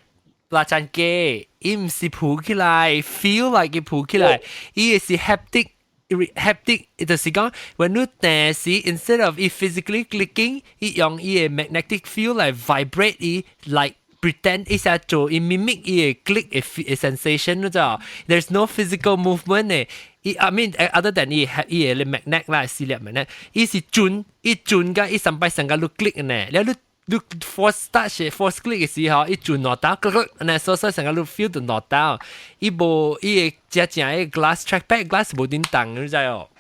拉長機，伊唔是鋪起來 ，feel like 佢鋪起來，伊係 haptic， 就是講，when 你定時 instead of 伊 physically clicking， 伊用伊嘅 magnetic field 嚟 vibrate 伊 like。pretend 一下做，伊 mimic 伊個 click 嘅 sensation 咯咋 ，there's no physical movement 嘅。I mean other than 伊個 magnet 啦，四粒 magnet， 伊是轉㗎，伊上擺成個 click 呢，然後你 force touch、force click 嘅時候，伊轉落到，呢所以成個 feel 到落到，伊無伊個正嘅 glass trackpad，glass 無點動，你知哦。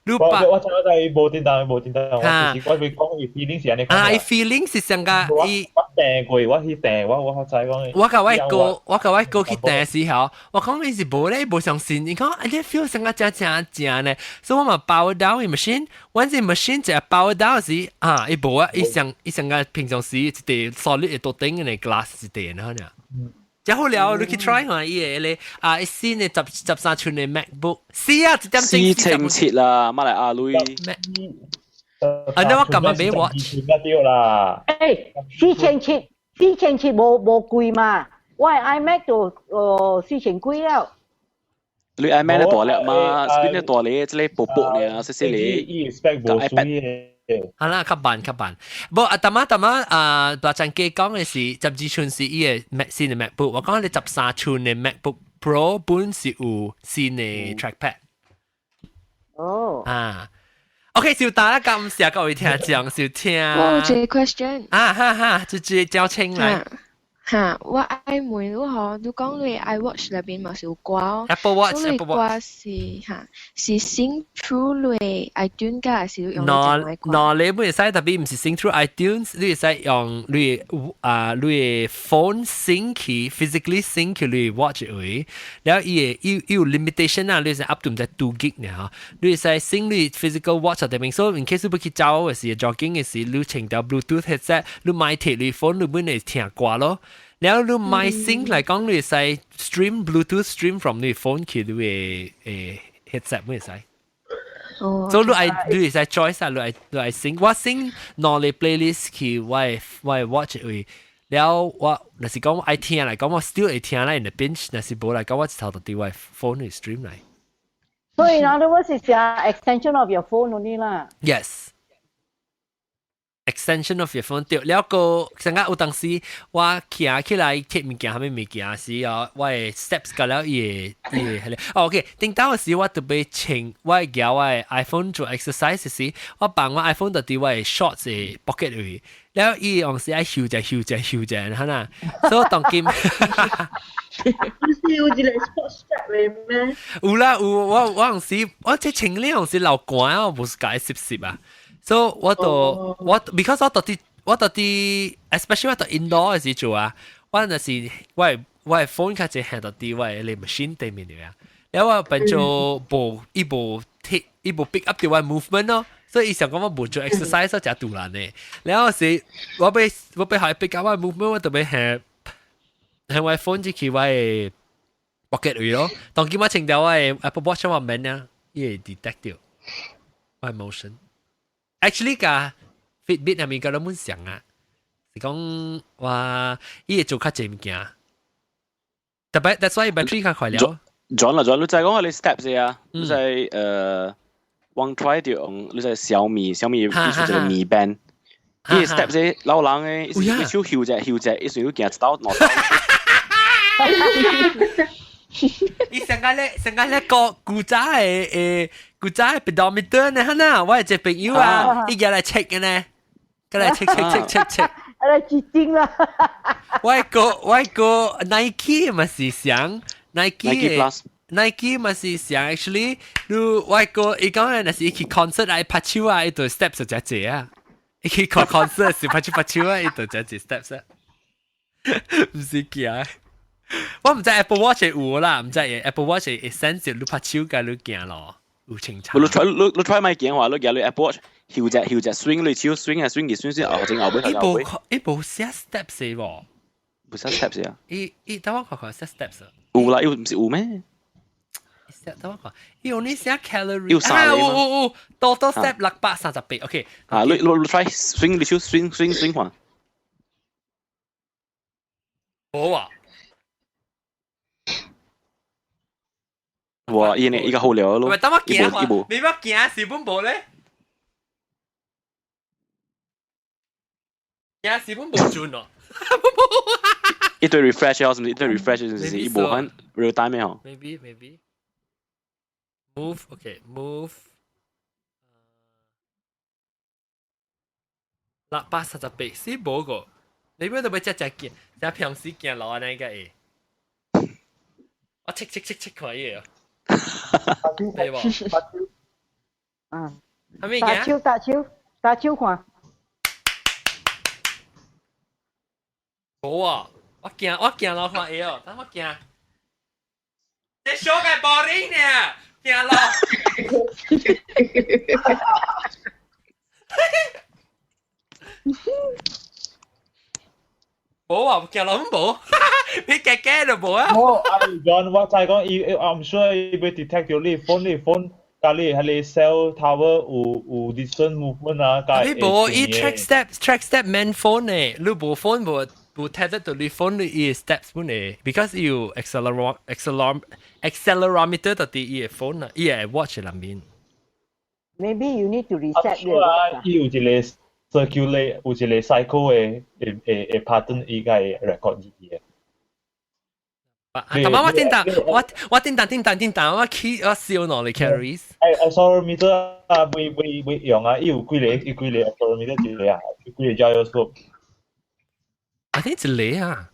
我知冇電燈，我會講伊 feeling 是安尼。伊 feeling 是上個伊。我訂過，我去訂，我知講。我甲我哥去訂時候，我講你是無咧，無相信。你講你 feel 上個正呢，所以我咪 power down 伊 machine。Once 伊 machine 就 power down 時，伊無啊，伊上個平常時一地 solid 度頂嘅 glass 一地呢，真好了，你去 try 下伊個咧，伊新嘅13寸嘅 MacBook， 是啊，一點正7啦，馬來亞女。那我今日買 watch。4,700冇貴嘛？我係 iMac 就4,000貴了。你 iMac 咧大粒嘛 ，screen 咧大咧，即係薄薄咧，細細咧。伊 spec 冇水。係啦，較慢。不，大媽大陣機講嘅是12寸是伊個新嘅 MacBook， 我講你13寸嘅 MacBook Pro 本是有新嘅 trackpad。哦。OK， 就大家感謝各位聽眾收聽。我有一個 question。直接交清來。嚇，我愛問你嗬，你講你 iWatch 裏邊咪是有歌哦 Apple Watch 所以 Apple 歌 Watch 是嚇是 sing through 你 iTunes 㗎，還是用你本會使特別唔是 sing through iTunes，你會使用你 phone sing 去 physically sing 去你 watch 位，然後伊有 limitation 啊，你會使 up to 唔知2 gig 呢嚇，你會使 sing 你 physical watch 特別，所以 in case 你要去走嘅時 jogging 嘅時，你請條 Bluetooth headset，你買貼你 phone 你本嚟聽歌咯。แล้วรู้ไหมซิงค์嚟講你ใส่ stream Bluetooth stream from 你 phone 去ด้วยheadset ไม่ใส่所以你ใส่ choice 啊你 sync ว่า sync นอนใน playlist คือว่า watch เลยแล้วว่านั่นสิ講我聽嚟講我 still 會聽嚟 in the bench นั่นสิ冇嚟講我頭度對 phone 去 stream 嚟 So in other words, it's an extension of your phone only lah. Yes.extension of your phone 對，แล้วก็成日有當時我行起來摕物件，蝦米物件時哦，我嘅 steps 個了伊係咧。OK，頂到時我特別請我夾我 iPhone 做 exercise 時，我放我 iPhone 到啲我 shorts 嘅 pocket 裏，แล้ว伊用時愛搖隻，嚇呐，所以當今。你是有一個 sports strap 嚟咩？有啦，我當時我即請呢當時流汗啊，我冇解攝啊。So 我because 我到啲 especially 我到 indoor 嘅時做啊，我那時我 phone 卡只行到啲我嚟 machine 對面嚟啊，然後我變做一部 pick up 啲我 movement 咯，所以想講我冇做 exercise 就係杜蘭嘅，然後時我被係 pick up 我 movement 我特別係我 phone 只去我 pocket 裏咯，當今我請到我 Apple Watch 我 man 啊，伊會 detect 到我 motion。Actually 噶 Fitbit 入面個都滿上啊，是講話伊會做較濟物件，特別 that's why battery 較快了。John 你就係講你 steps 啊，你就係One try 就用你就係小米依出隻Mi Band，伊 steps 老人嘅，一手搖隻，一手要行一刀兩刀。伊成日咧個古仔嘅 pedometer 呢？哈呐，我係隻朋友啊，伊日嚟 check 嘅呢，佢嚟 check。嚟指定啦。我個 Nike 咪是想 Nike 咪是想 actually， 我個伊講嘅那是去 concert 嚟拍手啊，伊度 steps 就只啊，伊去 concert 時拍手啊，伊度只 steps 啊，唔是嘅。我唔知 Apple Watch 有啦，唔知 Apple Watch 會 sense 你拍手㗎，你行咯，有清楚。你 try 咪行話，你行你 Apple Watch 搖隻 swing 你手 swing 啊 swing 佢 swing 後整後背。伊冇寫 steps 喎，冇寫 steps 啊？伊等我看寫 steps。有啦，唔是有咩？等我看，伊用你寫 calorie。有啥？有 total step 638 ，OK。啊，你 try swing 你手 swing 看。好啊。哇！依個好料咯。喂，等我行啊！你要行是本無咧？行是本無轉咯。一堆 refresh 啊，是唔是一堆 refresh 就是一部分 real time 嘅嗬 ？Maybe move OK move 638是無個，你邊度要隻見？隻平時見落那個誒，我 check 看嘢啊！對喎，係咩嘅？打手看。冇啊！我行落看嘢哦，等我行。你小嘅 boring 呢？行落。冇啊，行落冇。你嘅都冇啊！我John 我就係講，I'm sure 伊會 detect 到你 phone，隔離係你 cell tower 有 distant movement 啊，你冇伊 track step man phone 呢？你冇 phone 冇 tether 到你 phone 你 steps 本呢 ？because 有 accelerometer 到啲伊 phone 啊，伊 watch 入面。Maybe you need to reset 嘅。伊有一個 circulate 有一個 cycle 嘅pattern 伊個 record 嘅。咁我叮當，我燒落嚟 calories。accelerometer 啊，會用啊，有幾個 accelerometer 一個啊，有幾個 gyroscope。I think 一個啊。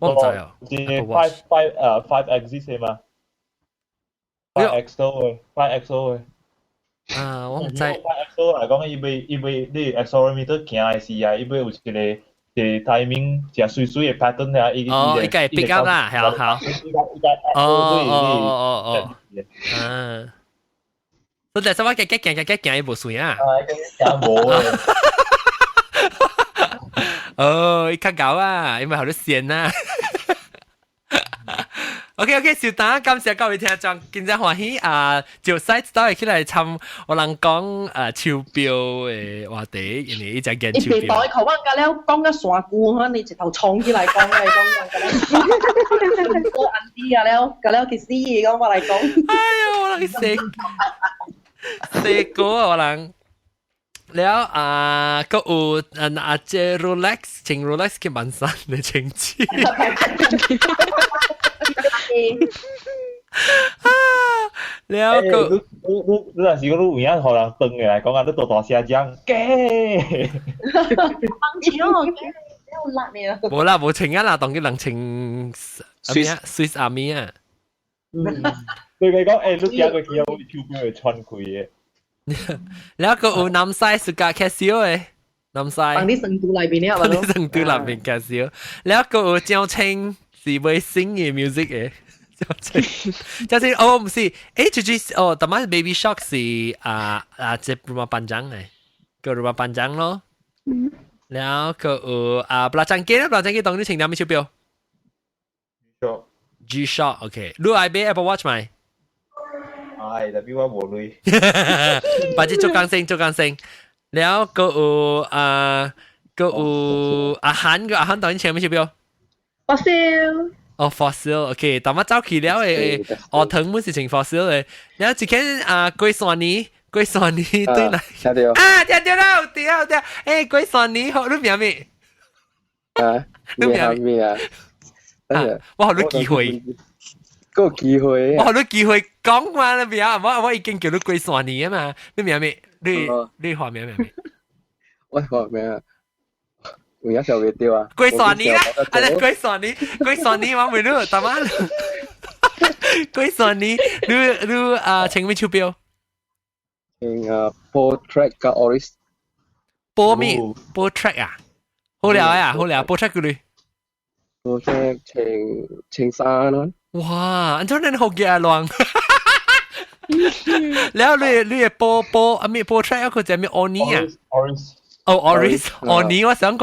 我唔知啊。five exit 係嘛？five XO 5 XO 啊，我唔知。5 XO 嚟講，因為你 accelerometer 行嘅時啊，因為有一個timing 就水水嘅 pattern 啊，哦，依個係 pick up 啦，好。哦。啊。所以就係我嘅一部水啊。冇。哦，伊較搞啊，因為好多線啊。OK， 小蛋，感謝各位聽眾，今日歡喜就使都係起來參我人講鈔票嘅話題，因為一隻見鈔票。你別代求我㗎了，講咗傻故嚇，你直頭衝起來講㗎了，我暗啲㗎了，其實講我嚟講。哎呀，我人食過啊，我人。แล้วก็เจโรเล็กซ์ชิงโรเล็กซ์กี่บันซันในชิงจีแล้วก็รู้สิก็รู้อย่างเขาลังตึงไง講緊都多謝獎嘅放錢咯好辣你啊冇啦冇情啊啦當佢能情 Swiss Army 啊對佢講你見佢有條標去穿佢嘅แล้วก็น้ำใสสุกาแคสซิโอน้ำใสตอนนี้成都裏邊呢ตอนนี้成都裏邊แคสซิโอแล้วก็เจ้าชิง是會新嘅 music 嘅เจ้าชิง哦唔是จุด哦但係 Baby Shark 是即係rumah panjang 嘅個 rumah panjang 咯แล้วก็ปลาจังเก้ปลาจังเก้ตรงนี้ชิงน้ำไม่ชิวเปียว G-Shock โอเครู้ไอเบ Apple Watch ไหม係，但係我冇類。或者做更性，แล้วก็อาหารตอนนี้เชื่อไม่ใช่เปล่า fossil 哦 fossil OK แต่ว่า早期แล้ว我藤本是情 fossil 嘅แล้ว之前龜山尼對嚟聽到啦對龜山尼好你名咩你名咩我好多機會個機會我好多機會講嘛你名我已經叫你龜山尼啊嘛你名咩你話名咩我話名啊我而家就會掉啊龜山尼啦龜山尼我唔รู้但係龜山尼你請咩手錶請Pro Track กับ Oris 波咩波 track 啊好聊啊好聊波 track 佢哋Pro Track 請3咯哇อันนั้นหกอย่างลองแล้ว你波啊咩波 track 佢就咩 Oni 啊 Oris Oni 我想講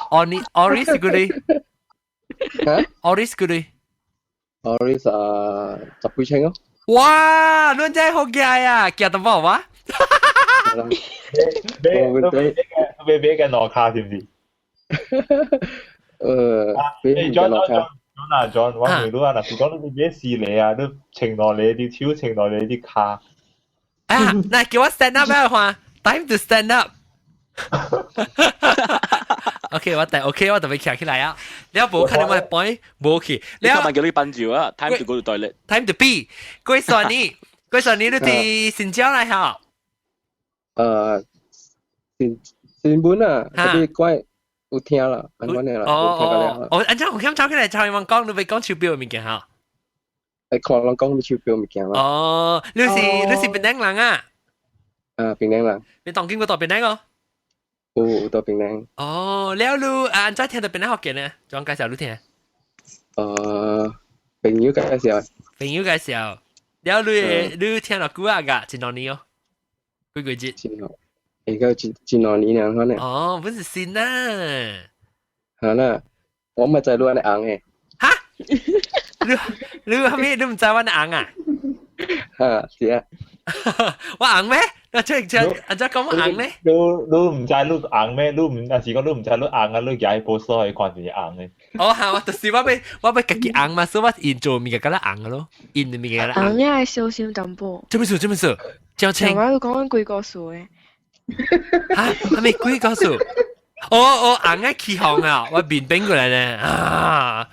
Oni Oris 佢哋Oris 佢哋 Oris 10倍稱咯哇你真係好嘅啊記得冇哇俾嘅諾卡知唔知俾嘅諾卡John 我唔รู้啊，如果你咩事嚟啊，都情落你啲超，情落你啲卡。啊，那叫我 stand up 啊，話 time to stand up。OK， 我特別企起來啊！你有冇看到我 point？ 冇去。你今日叫你笨住啊 ！Time to go to toilet。Time to pee。貴順你你哋新疆嚟嚇？新本啊，嗰啲乖。有聽啦，安穩嘅啦，有聽過啦。安怎有啱走起來，就係講你咪講手錶嘅物件嚇。係看人講手錶物件啦。哦，你是檳城人啊？檳城人。你當經過到檳城哦？有到檳城。哦，แล้ว你安怎聽到檳城學嘅呢？仲介紹你聽？朋友介紹。朋友介紹，แล้ว你聽到幾啊個？幾多年哦？幾個月？而家前兩年啊，可能。哦，本是新啊。係啦，我咪就係攞嚟硬嘅。嚇？你係咪你唔知我硬啊？嚇，是啊。我硬咩？我出嚟講我硬咩？你唔知你硬咩？你唔有時講你唔知你硬啊，你踩波所以看住硬嘅。哦，係我就是我俾自己硬嘛，所以我現做咪嘅咁樣硬嘅咯，現咪嘅啦。硬係小心淡薄。做咩事？交清。我要講幾個數嘅。嚇，係咪幾個數？我硬嘅起航啊，我變過嚟咧啊！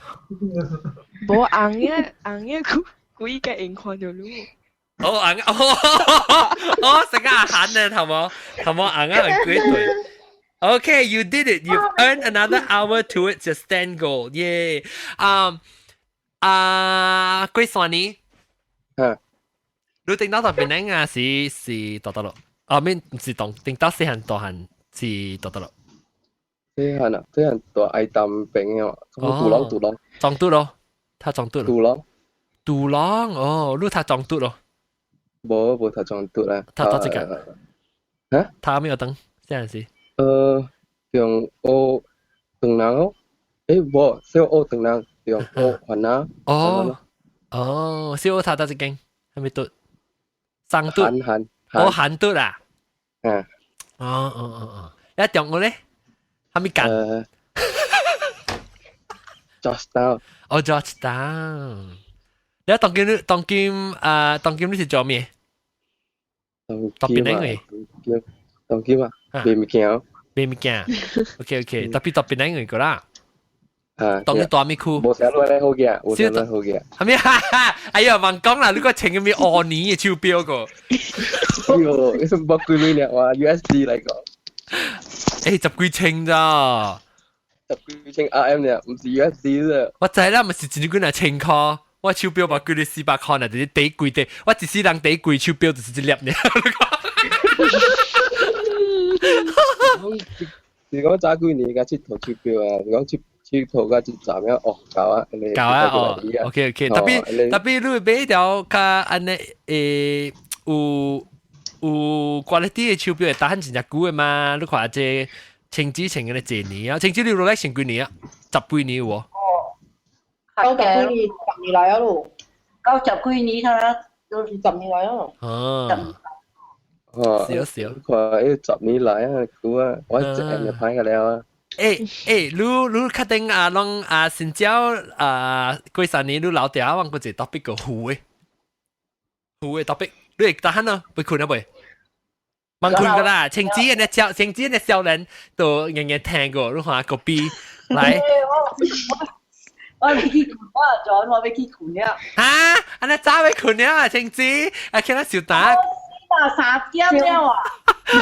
冇硬嘅幾個人看到咯。硬成個阿閒啊，頭冇硬嘅係幾對？ Okay, you did it. You've earned another hour towards your stand goal. Yay. 貴順呢？你頂到特別靚啊，是多多咯。面唔是頂到細漢大漢是多多咯。細漢啊，細漢大愛當兵啊，杜朗。裝嘟咯，他裝嘟咯。杜朗，哦，你他裝嘟咯。冇他裝嘟啦。他多幾個？啊？他沒有登，這樣子。用學長人哦，冇小學長人用學環啊。哦，小學他多幾間？係咪嘟？生嘟？韓嘟啊？一中學咧？係咪間？Georgetown。哦 ，Georgetown。你當今你是做咩？當邊嚟嘅？當今啊，賣物件。OK，特別邊嚟嘅啦。當你大咪酷。冇寫落嚟好嘅，冇寫落好嘅。係咪？哎呀，問講啦，你個情嘅咪惡年嘅超標個。哎呦，你唔幾million呢？話 USD 嚟講。10幾千咋？10幾千 RM 呢？唔是 USD 啫。我知啦，咪是一幾千塊。我超標把佢哋400塊啊，就是第貴啲。我一世人第貴超標就是一粒呢。你講早幾年嘅佚佗超標啊？你講佚佗嘅一站樣哦，搞啊，OK，特別你買條較安尼有 quality 嘅超標係打很真正久嘅嘛？你看這青子穿嘅幾年啊？青子你落來成幾年啊？10幾年喎。90幾年10年嚟咯，90幾年睇都10年嚟咯。少，佢10年嚟啊，估啊，我一直係睇㗎了啊。你確定啊？攏啊，新椒啊，過3年你老爹揾個一 topic 個胡嘅 topic，你打閒咯，會困啊未？問困㗎啦，青子嘅少年都日日聽過，你看個 B 來。我未去困，我未去困了。安尼早未困了啊，青子，啊，見到小達。3點了啊！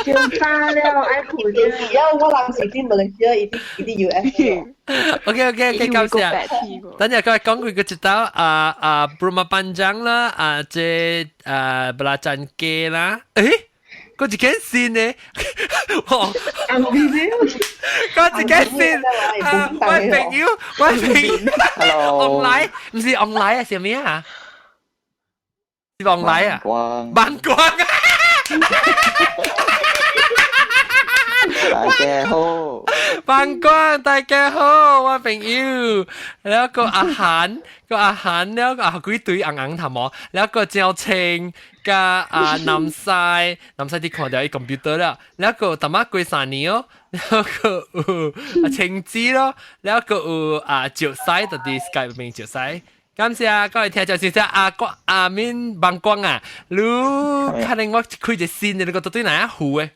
上班了，愛困了。我當時啲馬來西亞一定 US。OK， 感謝。等陣佢講佢個知道Brahma Panjang 啦，這Belacan K 啦，嗰一件線呢？嗰一件線，我朋友，online 唔是 online 啊，係咩啊？是 online 啊？萬光啊！大家好，萬光大家好，我朋友，แล้วก็อาหารแล้วก็ก๋วยเตี๋ยวอังทำหมอแล้วก็เจียวเชงกับน้ำใสที่看到喺 computer 啦，แล้วก็ตามมาก๋วย3年哦，แล้วก็青子咯，แล้วก็椒西特啲 Skype 名椒西。感謝各位聽眾，先生阿面萬光啊，你可能我開隻線，你覺得對哪一戶嘅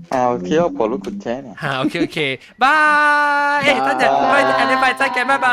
？OK， 我報咗個車呢。OK，拜，等陣，我哋下禮拜再見，拜拜。